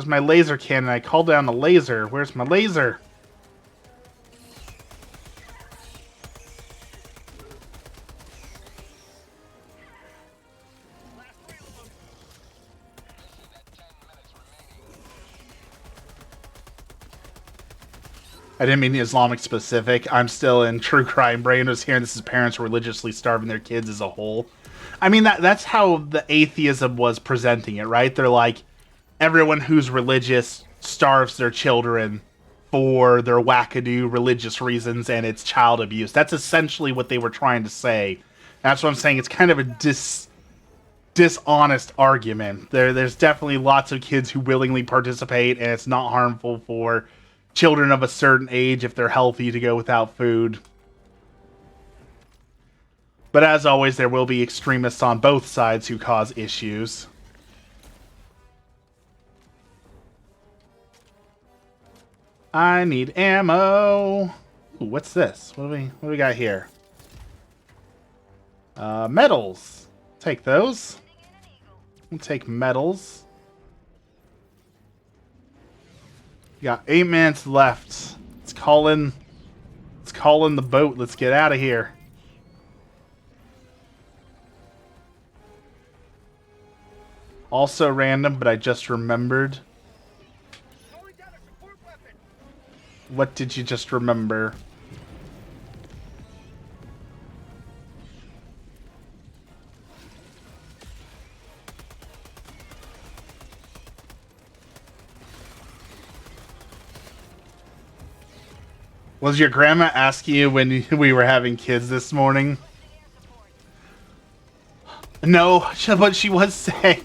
my laser cannon? I called down the laser. Where's my laser? I didn't mean Islamic specific. I'm still in true crime. Brain was hearing this is parents religiously starving their kids as a whole. I mean, that's how the atheism was presenting it, right? They're like, everyone who's religious starves their children for their wackadoo religious reasons, and it's child abuse. That's essentially what they were trying to say. That's what I'm saying. It's kind of a dishonest argument. There's definitely lots of kids who willingly participate, and it's not harmful for children of a certain age, if they're healthy, to go without food. But as always, there will be extremists on both sides who cause issues. I need ammo. Ooh, what's this? What do we got here? Metals. Take those. We'll take metals. We got 8 minutes left. Let's call in the boat. Let's get out of here. Also random, but I just remembered. What did you just remember? Was your grandma asking you when we were having kids this morning? No, but she was saying...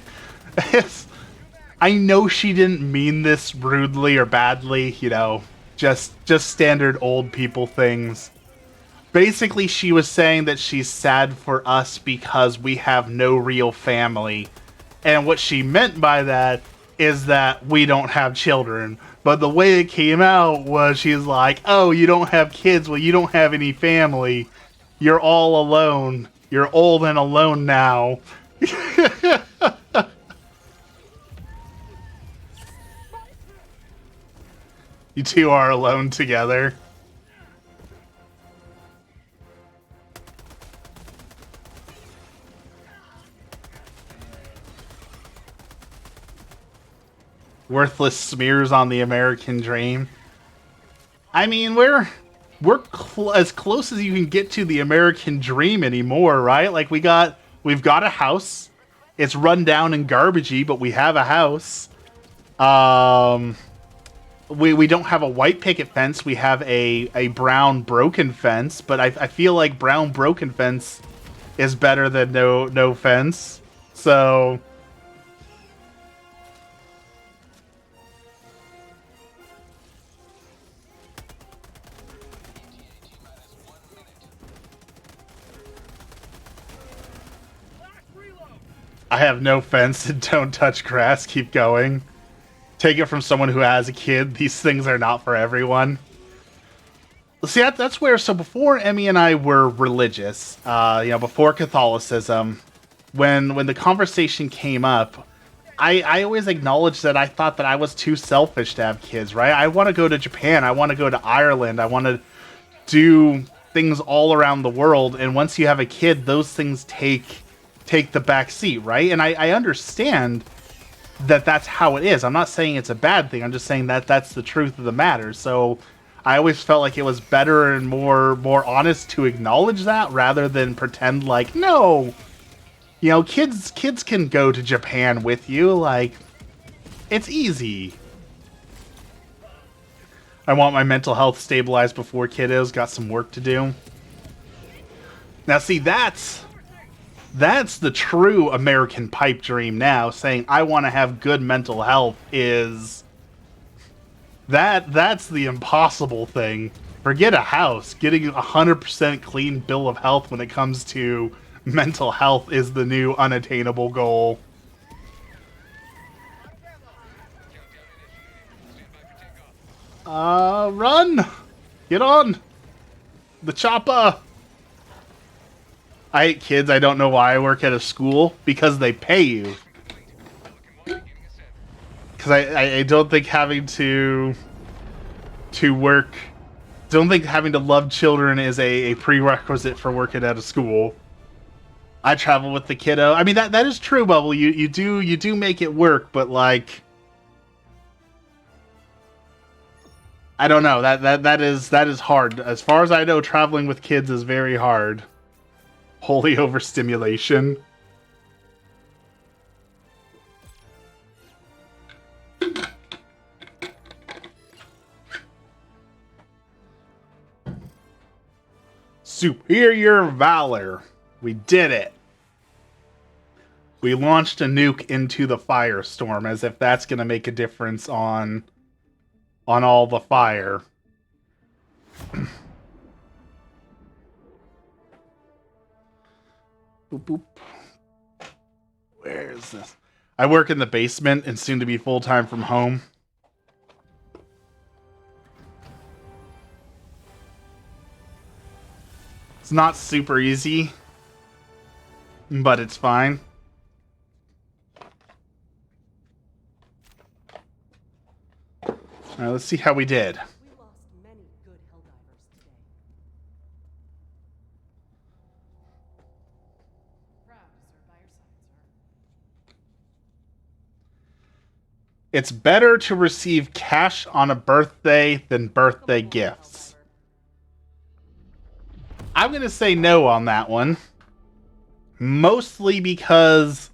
I know she didn't mean this rudely or badly, just standard old people things. Basically, she was saying that she's sad for us because we have no real family. And what she meant by that is that we don't have children. But the way it came out was she's like, oh, you don't have kids, well, you don't have any family. You're all alone. You're old and alone now. You two are alone together. Worthless smears on the American dream. I mean, we're as close as you can get to the American dream anymore, right? Like we've got a house. It's run down and garbagey, but we have a house. We don't have a white picket fence. We have a brown broken fence, but I feel like brown broken fence is better than no fence. So I have no fence and don't touch grass. Keep going. Take it from someone who has a kid. These things are not for everyone. See, that's where. So before Emmy and I were religious, before Catholicism, when the conversation came up, I always acknowledged that I thought that I was too selfish to have kids. Right? I want to go to Japan. I want to go to Ireland. I want to do things all around the world. And once you have a kid, those things take the back seat, right? And I understand that that's how it is. I'm not saying it's a bad thing. I'm just saying that that's the truth of the matter. So I always felt like it was better and more honest to acknowledge that rather than pretend like, no, kids can go to Japan with you. Like, it's easy. I want my mental health stabilized before kiddos. Got some work to do. Now, see, that's the true American pipe dream now. Saying I want to have good mental health is that's the impossible thing. Forget a house. Getting a 100% clean bill of health when it comes to mental health is the new unattainable goal. Run! Get on! The chopper! I hate kids. I don't know why I work at a school. Because they pay you. Because I don't think having to work... Don't think having to love children is a prerequisite for working at a school. I travel with the kiddo. I mean, that is true, Bubble. You do make it work, but like... I don't know. That is hard. As far as I know, traveling with kids is very hard. Holy overstimulation. Superior valor. We did it. We launched a nuke into the firestorm, as if that's going to make a difference on all the fire. Boop, boop. Where is this? I work in the basement and soon to be full-time from home. It's not super easy, but it's fine. All right, let's see how we did. We lost many good Helldivers today. Proud to serve by your side, sir. It's better to receive cash on a birthday than birthday gifts. I'm going to say no on that one. Mostly because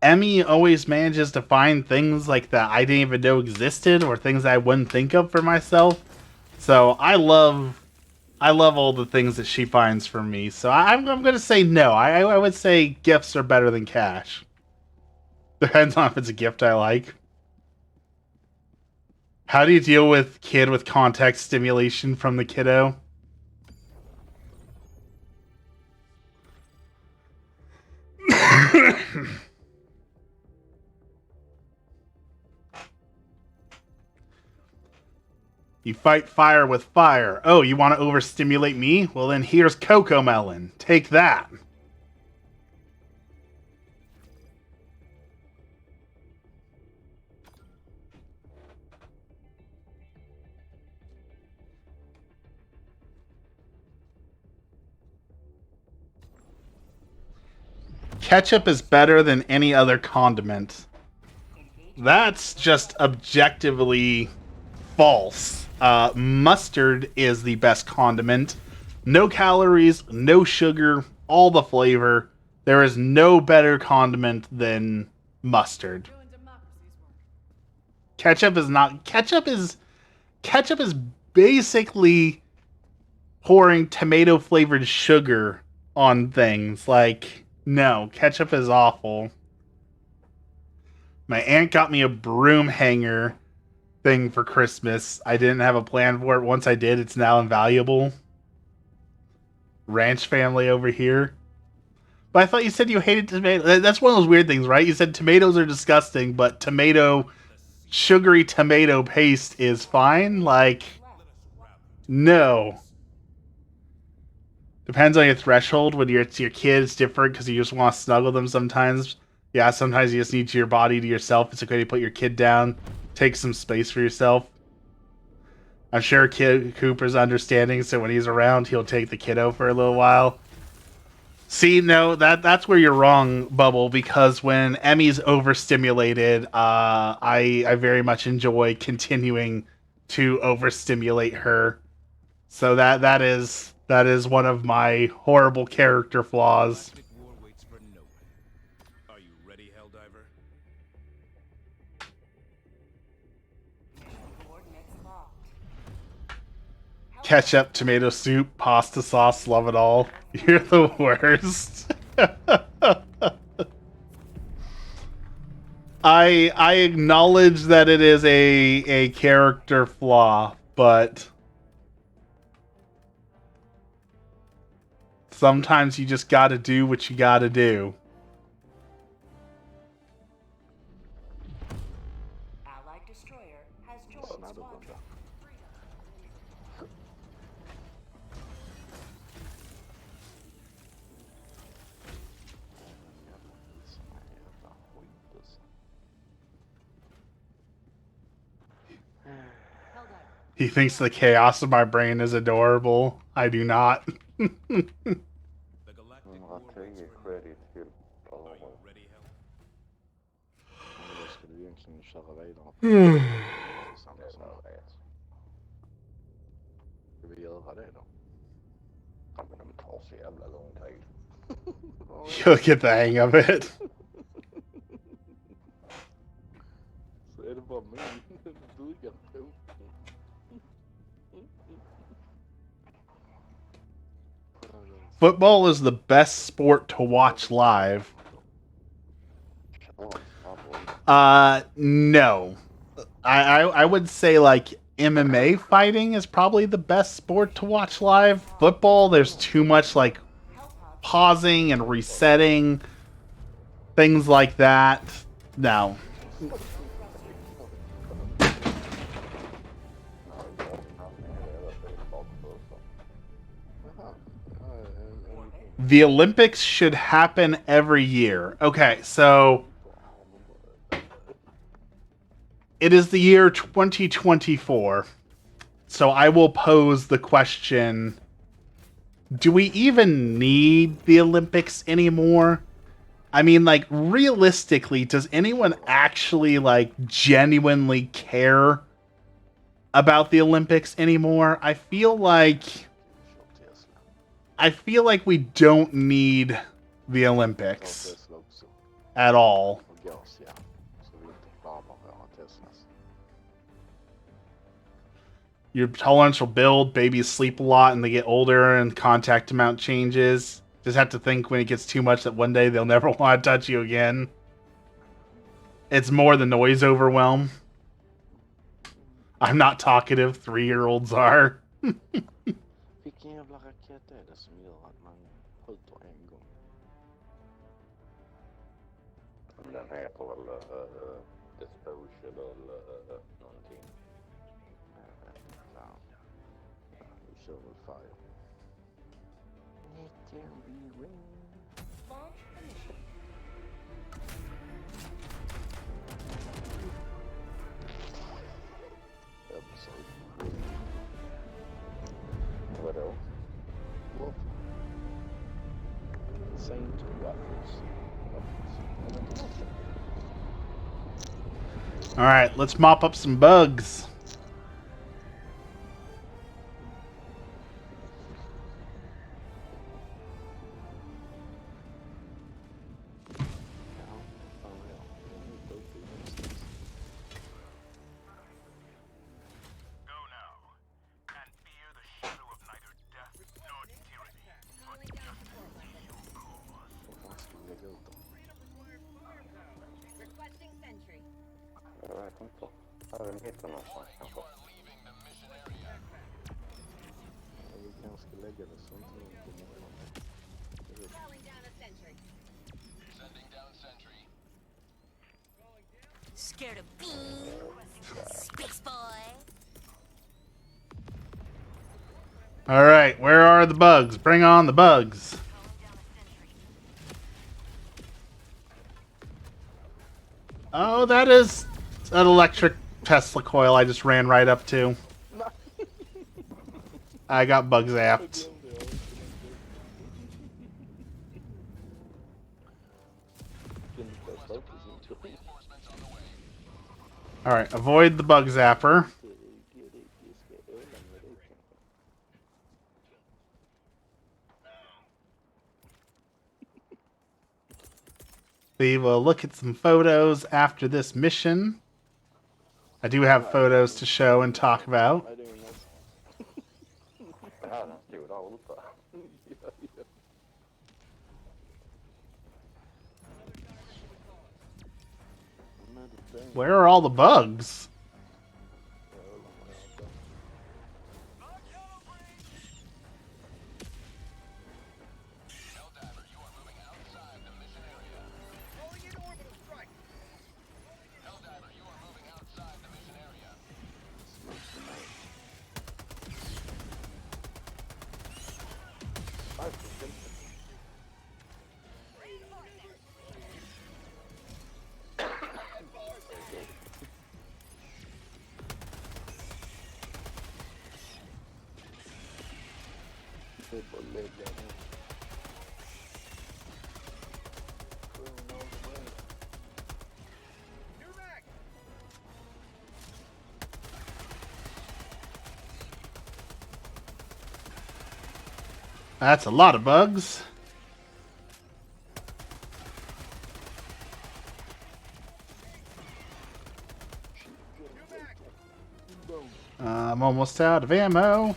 Emmy always manages to find things like that I didn't even know existed or things I wouldn't think of for myself. So I love all the things that she finds for me. So I'm going to say no. I would say gifts are better than cash. Depends on if it's a gift I like. How do you deal with kid with context stimulation from the kiddo? You fight fire with fire. Oh, you want to overstimulate me? Well, then here's Cocoa Melon. Take that. Ketchup is better than any other condiment. That's just objectively false. Mustard is the best condiment. No calories, no sugar, all the flavor. There is no better condiment than mustard. Doing democracy's work. Ketchup is not ketchup is basically pouring tomato flavored sugar on things. Like, no, ketchup is awful. My aunt got me a broom hanger thing for Christmas. I didn't have a plan for it. Once I did, it's now invaluable. Ranch family over here. But I thought you said you hated tomatoes. That's one of those weird things, right? You said tomatoes are disgusting, but sugary tomato paste is fine? Like, no. Depends on your threshold. When it's your kid, it's different because you just want to snuggle them sometimes. Yeah, sometimes you just need your body to yourself. It's okay to put your kid down. Take some space for yourself. I'm sure Kid Cooper's understanding, so when he's around, he'll take the kiddo for a little while. See, no, that's where you're wrong, Bubble, because when Emmy's overstimulated, I very much enjoy continuing to overstimulate her. So that is one of my horrible character flaws. Galactic war waits for no one. Are you ready, Helldiver? Coordinates locked. Ketchup, tomato soup, pasta sauce, love it all. You're the worst. I acknowledge that it is a character flaw, but sometimes you just gotta do what you gotta do. Allied destroyer has joined squadron. Helldiver. He thinks the chaos of my brain is adorable. I do not. The galactic war waits for no one. Are you ready, Hell? Det skulle egentligen köra vidare. Ska vi göra det då? Ja, men de tar så jävla lång tid. You'll get the hang of it. Så är det bara min buggar på. Football is the best sport to watch live. No. I would say like MMA fighting is probably the best sport to watch live. Football, there's too much like pausing and resetting, things like that. No. The Olympics should happen every year. Okay, so it is the year 2024. So I will pose the question, do we even need the Olympics anymore? I mean, like, realistically, does anyone actually, like, genuinely care about the Olympics anymore? I feel like we don't need the Olympics at all. Your tolerance will build, babies sleep a lot and they get older and contact amount changes. Just have to think when it gets too much that one day they'll never want to touch you again. It's more the noise overwhelm. I'm not talkative, 3-year-olds are. Vilken jävla raket är det som gör att man skjuter en gång? Den heter väl Disposal eller någonting. Vi kör väl Fire. Let there be rain. Launch initiated. Vadå? Säg inte waffles. Alright, let's mop up some bugs. Har den hittat någonstans kanske? Ja, vi kanske ska lägga det så inte någon kommer ihåg det. Scared of being space boy. All right, where are the bugs? Bring on the bugs. Oh, that is an electric Tesla coil I just ran right up to. I got bug zapped. Alright, avoid the bug zapper. We will look at some photos after this mission. I do have photos to show and talk about. Det här är en stor ruta. Where are all the bugs? That's a lot of bugs. I'm almost out of ammo.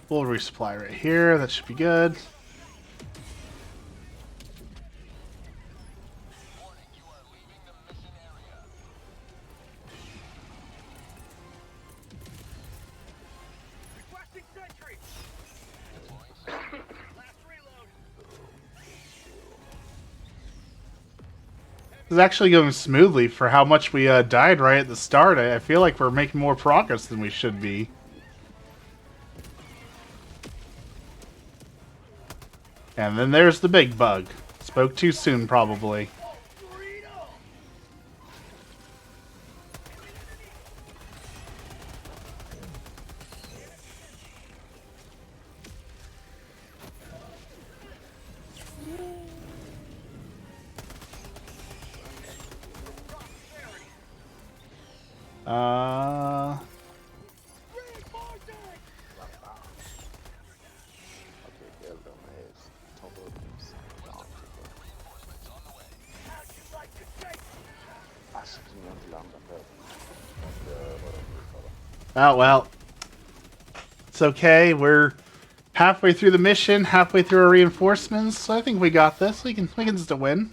We'll resupply right here. That should be good. This is actually going smoothly for how much we died right at the start. I feel like we're making more progress than we should be. And then there's the big bug. Spoke too soon, probably. Oh, well. It's okay. We're halfway through the mission, halfway through our reinforcements, so I think we got this. We can still win.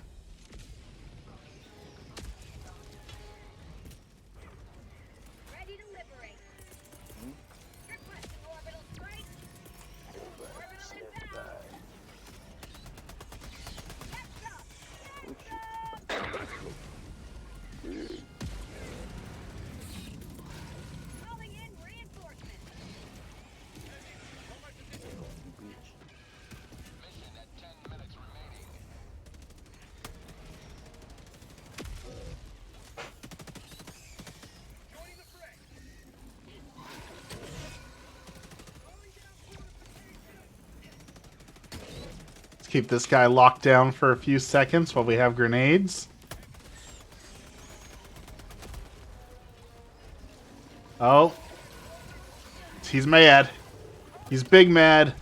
Keep this guy locked down for a few seconds while we have grenades. Oh. He's mad. He's big mad.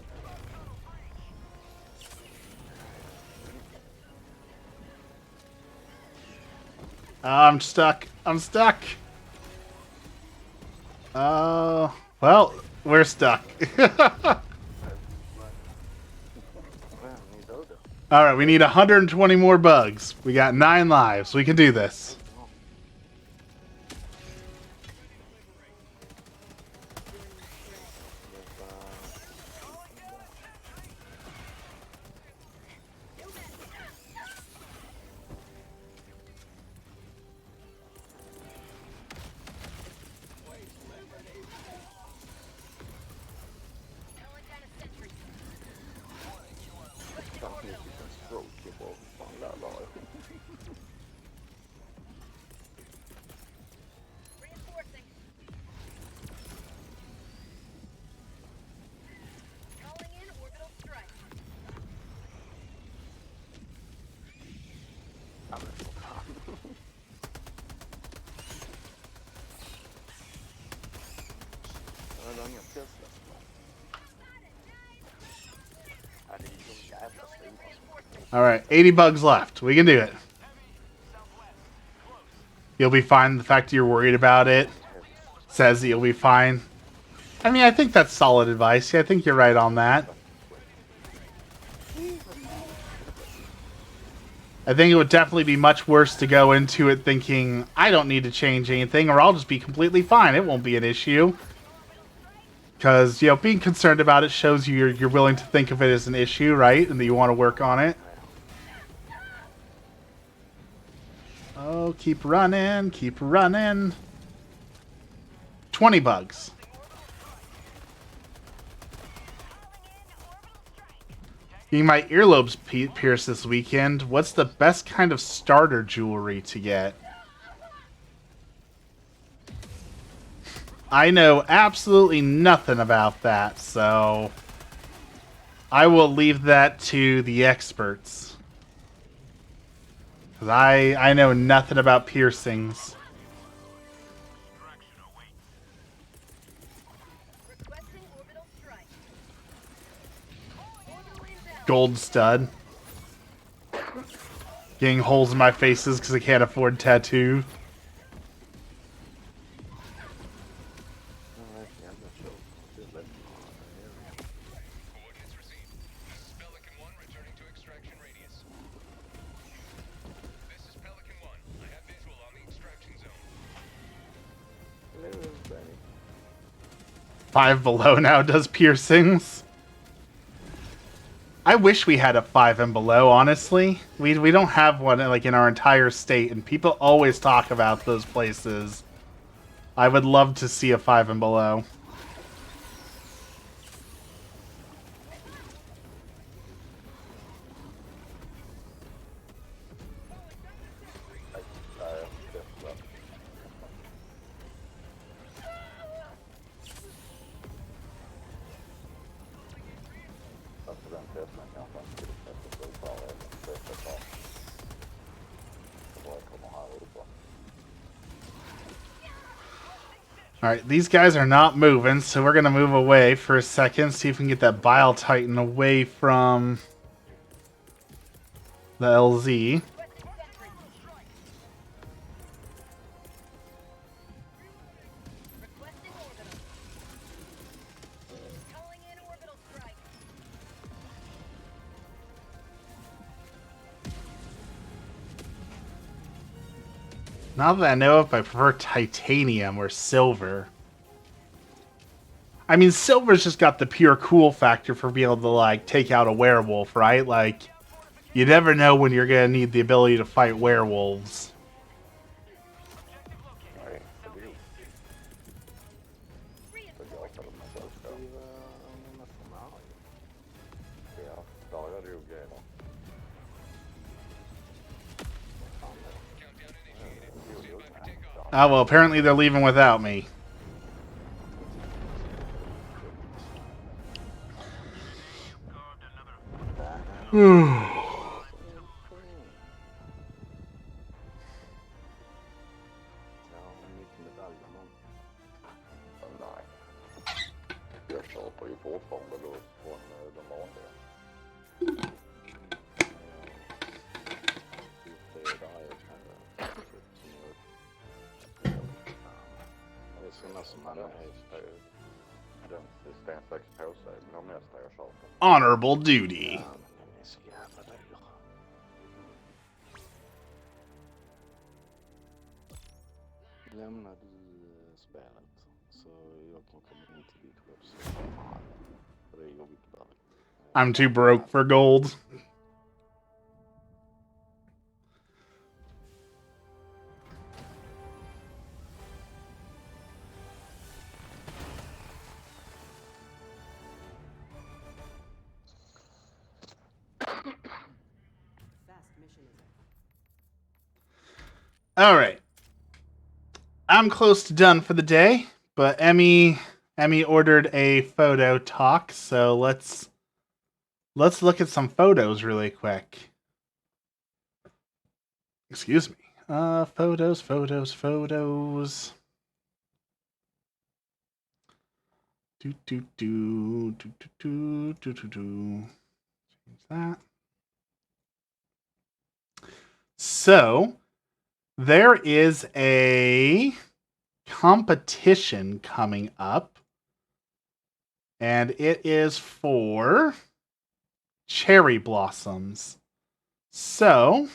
I'm stuck. I'm stuck. Oh, well, we're stuck. Alright, we need 120 more bugs. We got 9 lives. We can do this. Alright, 80 bugs left. We can do it. You'll be fine. The fact that you're worried about it says that you'll be fine. I mean, I think that's solid advice. Yeah, I think you're right on that. I think it would definitely be much worse to go into it thinking, I don't need to change anything, or I'll just be completely fine. It won't be an issue. Because, you know, being concerned about it shows you're willing to think of it as an issue, right? And that you want to work on it. Oh, keep running, keep running. 20 bugs. Getting my earlobes pierced this weekend. What's the best kind of starter jewelry to get? I know absolutely nothing about that, so I will leave that to the experts. 'Cause I know nothing about piercings. Gold stud. Getting holes in my faces because I can't afford tattoo. Five below now does piercings. I wish we had a 5 and below, honestly. We don't have one like in our entire state, and people always talk about those places. I would love to see a 5 and below. Alright, these guys are not moving, so we're going to move away for a second, see if we can get that Bile Titan away from the LZ. Now that I know if I prefer titanium or silver. I mean, silver's just got the pure cool factor for being able to, like, take out a werewolf, right? Like, you never know when you're going to need the ability to fight werewolves. Oh, well, apparently they're leaving without me. Alltså man är ju den stensäker på sig, men de nästa jag köper. Honorable duty. Ja, men den är så jävla dyr. Lämnar du spelet så jag kan komma in till ditt webbsida. För det är jobbigt där. I'm too broke for gold. Fast mission is All right. I'm close to done for the day, but Emmy ordered a photo talk, so let's look at some photos really quick. Excuse me. Photos. Do. Change that. So, there is a competition coming up, and it is for cherry blossoms. So,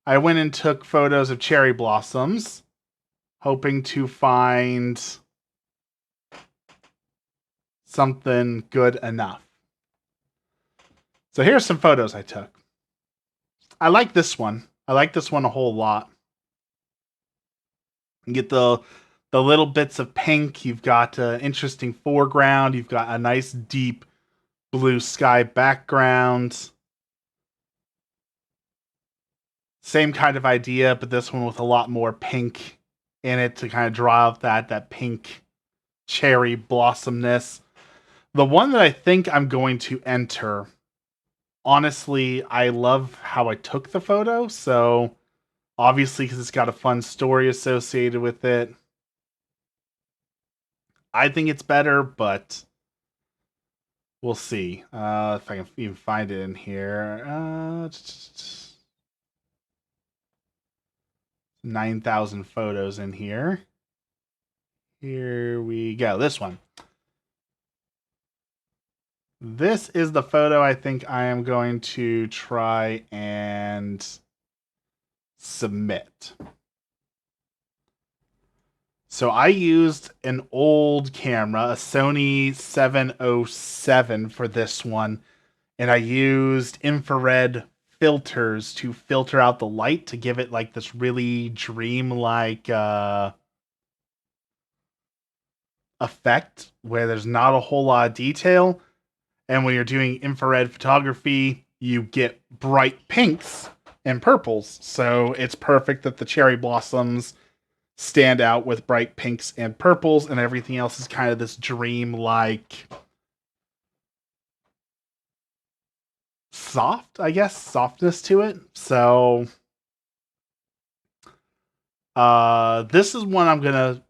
I went and took photos of cherry blossoms, hoping to find something good enough. So here's some photos I took. I like this one. I like this one a whole lot. You get the little bits of pink. You've got an interesting foreground. You've got a nice deep blue sky background. Same kind of idea, but this one with a lot more pink in it to kind of draw out that pink cherry blossomness. The one that I think I'm going to enter, honestly, I love how I took the photo. So obviously, because it's got a fun story associated with it, I think it's better, but we'll see if I can even find it in here. 9,000 photos in here. Here we go. This one. This is the photo I think I am going to try and submit. So I used an old camera, a Sony 707 for this one, and I used infrared filters to filter out the light to give it like this really dream-like effect where there's not a whole lot of detail. And when you're doing infrared photography, you get bright pinks and purples. So it's perfect that the cherry blossoms stand out with bright pinks and purples, and everything else is kind of this dream-like softness to it. So this is one I'm gonna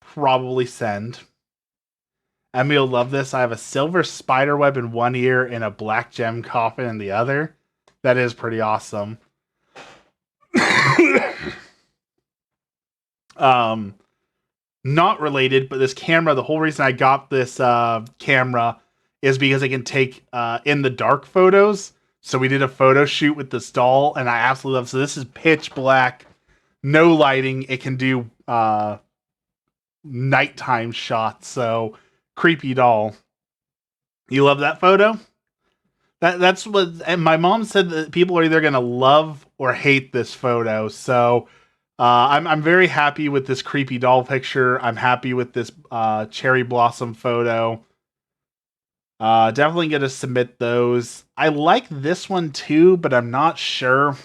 probably send. Emmy will love this. I have a silver spider web in one ear and a black gem coffin in the other. That is pretty awesome. Not related, but this camera, the whole reason I got this camera is because I can take in the dark photos. So we did a photo shoot with this doll, and I absolutely love it. So this is pitch black, no lighting. It can do nighttime shots. So creepy doll. You love that photo? That's what, and my mom said that people are either gonna love or hate this photo. So I'm very happy with this creepy doll picture. I'm happy with this cherry blossom photo. Definitely gonna submit those. I like this one too, but I'm not sure.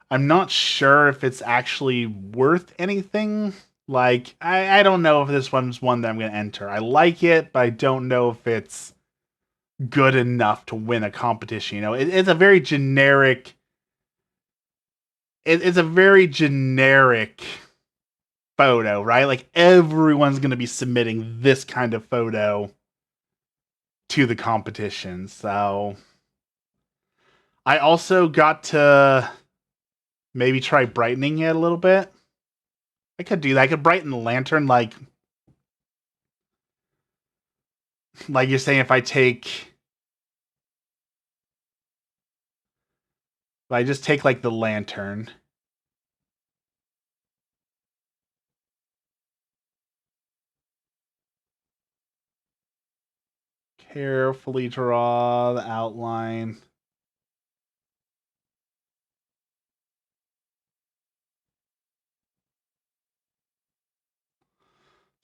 I'm not sure if it's actually worth anything. Like, I don't know if this one's one that I'm going to enter. I like it, but I don't know if it's good enough to win a competition. You know, it's a very generic... It's a very generic photo, right? Like, everyone's going to be submitting this kind of photo to the competition. So, I also got to maybe try brightening it a little bit. I could do that. I could brighten the lantern like you're saying if I just take like the lantern. Carefully draw the outline.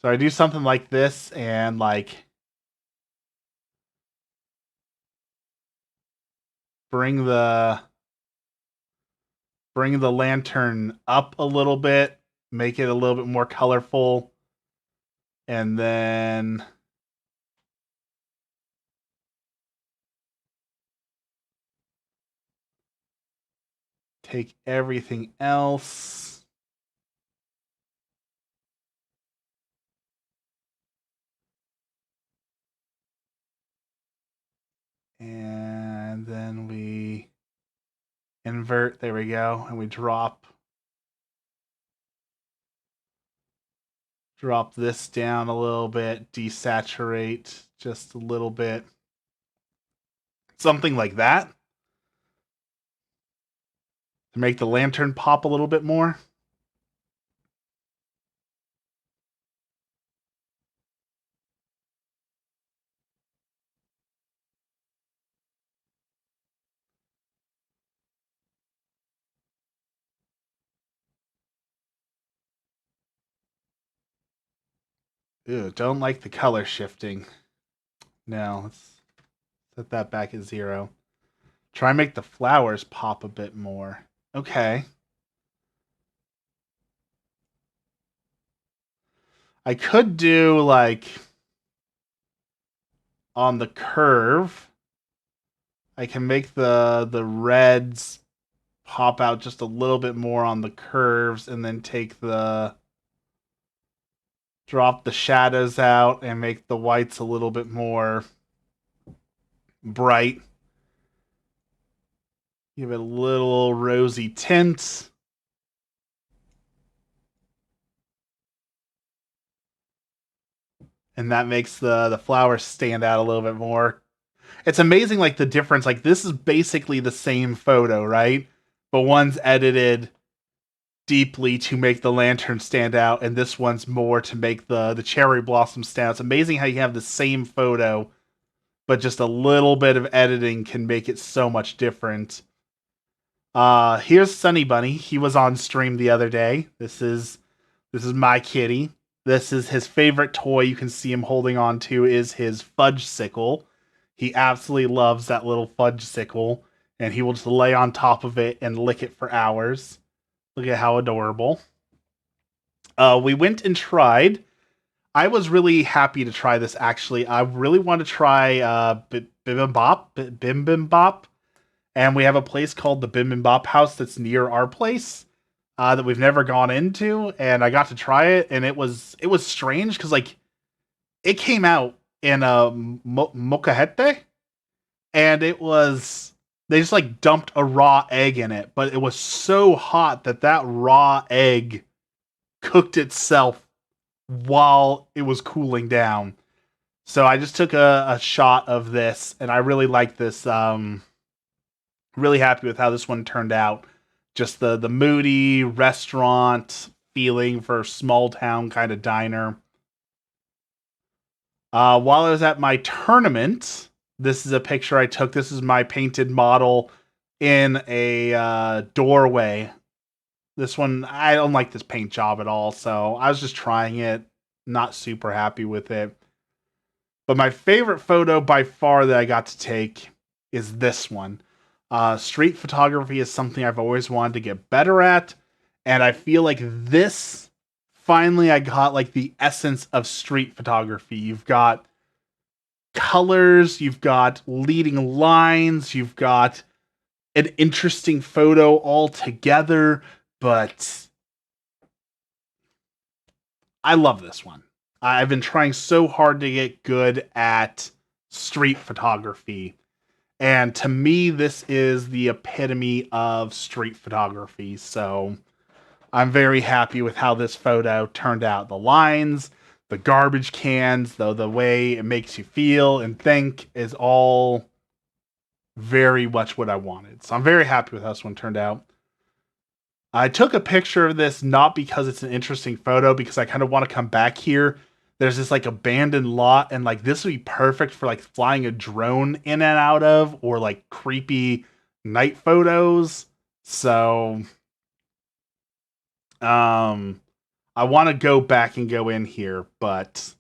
So I do something like this and like bring the lantern up a little bit, make it a little bit more colorful, and then take everything else. And then we invert, there we go, and we drop this down a little bit, desaturate just a little bit. Something like that. To make the lantern pop a little bit more. Ew, don't like the color shifting. No, let's set that back at 0. Try and make the flowers pop a bit more. Okay. I could do like on the curve. I can make the reds pop out just a little bit more on the curves and then drop the shadows out and make the whites a little bit more bright. Give it a little rosy tint. And that makes the flowers stand out a little bit more. It's amazing, like, the difference. Like, this is basically the same photo, right? But one's edited deeply to make the lantern stand out, and this one's more to make the cherry blossom stand out. It's amazing how you have the same photo, but just a little bit of editing can make it so much different. Here's Sunny Bunny. He was on stream the other day. This is my kitty. This is his favorite toy. You can see him holding on to is his fudge sickle. He absolutely loves that little fudge sickle, and he will just lay on top of it and lick it for hours. Look at how adorable. We went and tried. I was really happy to try this, actually. I really want to try Bibimbap. And we have a place called the Bibimbap House that's near our place that we've never gone into. And I got to try it, and it was strange because, like, it came out in a mocajete, and it was... They just, like, dumped a raw egg in it, but it was so hot that raw egg cooked itself while it was cooling down. So I just took a shot of this, and I really like this. Really happy with how this one turned out. Just the moody restaurant feeling for small town kind of diner. While I was at my tournament, this is a picture I took. This is my painted model in a doorway. This one, I don't like this paint job at all, so I was just trying it. Not super happy with it. But my favorite photo by far that I got to take is this one. Street photography is something I've always wanted to get better at, and I feel like this, finally I got like the essence of street photography. You've got colors, you've got leading lines, you've got an interesting photo all together, but I love this one. I've been trying so hard to get good at street photography. And to me, this is the epitome of street photography. So I'm very happy with how this photo turned out. The lines, the garbage cans, the way it makes you feel and think is all very much what I wanted. So I'm very happy with how this one turned out. I took a picture of this not because it's an interesting photo, because I kind of want to come back here. There's this like abandoned lot, and like this would be perfect for like flying a drone in and out of, or like creepy night photos. So I want to go back and go in here, but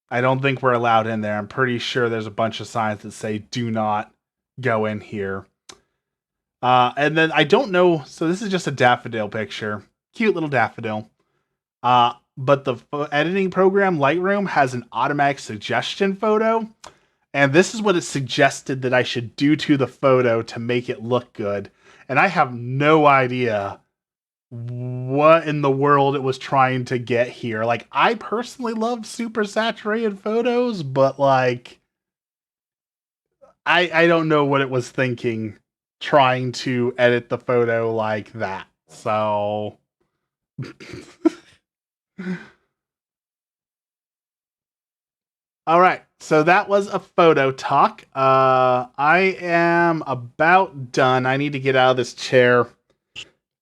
I don't think we're allowed in there. I'm pretty sure there's a bunch of signs that say do not go in here. And then I don't know. So this is just a daffodil picture. Cute little daffodil. But the editing program, Lightroom, has an automatic suggestion photo. And this is what it suggested that I should do to the photo to make it look good. And I have no idea what in the world it was trying to get here. Like, I personally love super saturated photos, but like, I don't know what it was thinking trying to edit the photo like that. So all right, so that was a photo talk. I am about done. I need to get out of this chair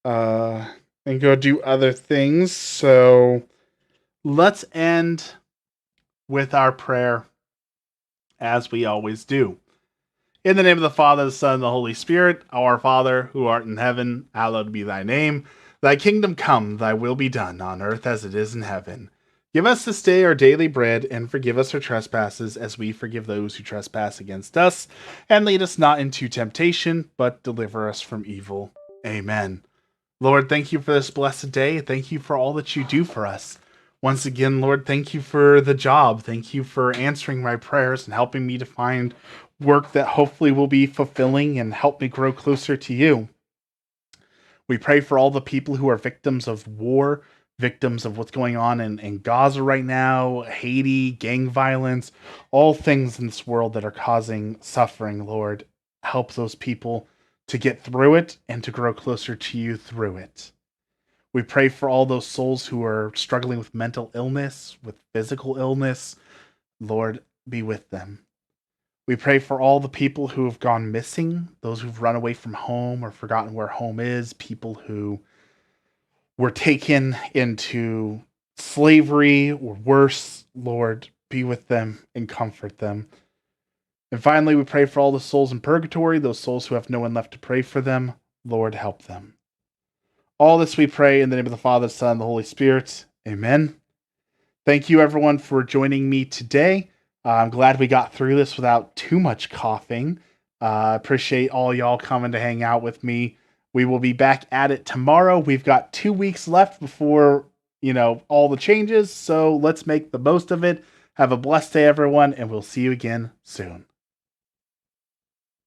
and go do other things. So let's end with our prayer, as we always do. In the name of the Father, the Son, and the Holy Spirit, our Father, who art in heaven, hallowed be thy name. Thy kingdom come, thy will be done, on earth as it is in heaven. Give us this day our daily bread, and forgive us our trespasses, as we forgive those who trespass against us. And lead us not into temptation, but deliver us from evil. Amen. Lord, thank you for this blessed day. Thank you for all that you do for us. Once again, Lord, thank you for the job. Thank you for answering my prayers and helping me to find work that hopefully will be fulfilling and help me grow closer to you. We pray for all the people who are victims of war, victims of what's going on in Gaza right now, Haiti, gang violence, all things in this world that are causing suffering. Lord, help those people to get through it and to grow closer to you through it. We pray for all those souls who are struggling with mental illness, with physical illness. Lord, be with them. We pray for all the people who have gone missing, those who've run away from home or forgotten where home is, people who were taken into slavery or worse. Lord, be with them and comfort them. And finally, we pray for all the souls in purgatory, those souls who have no one left to pray for them. Lord, help them. All this we pray in the name of the Father, the Son, and the Holy Spirit. Amen. Thank you, everyone, for joining me today. I'm glad we got through this without too much coughing. Appreciate all y'all coming to hang out with me. We will be back at it tomorrow. We've got 2 weeks left before, all the changes. So let's make the most of it. Have a blessed day, everyone, and we'll see you again soon.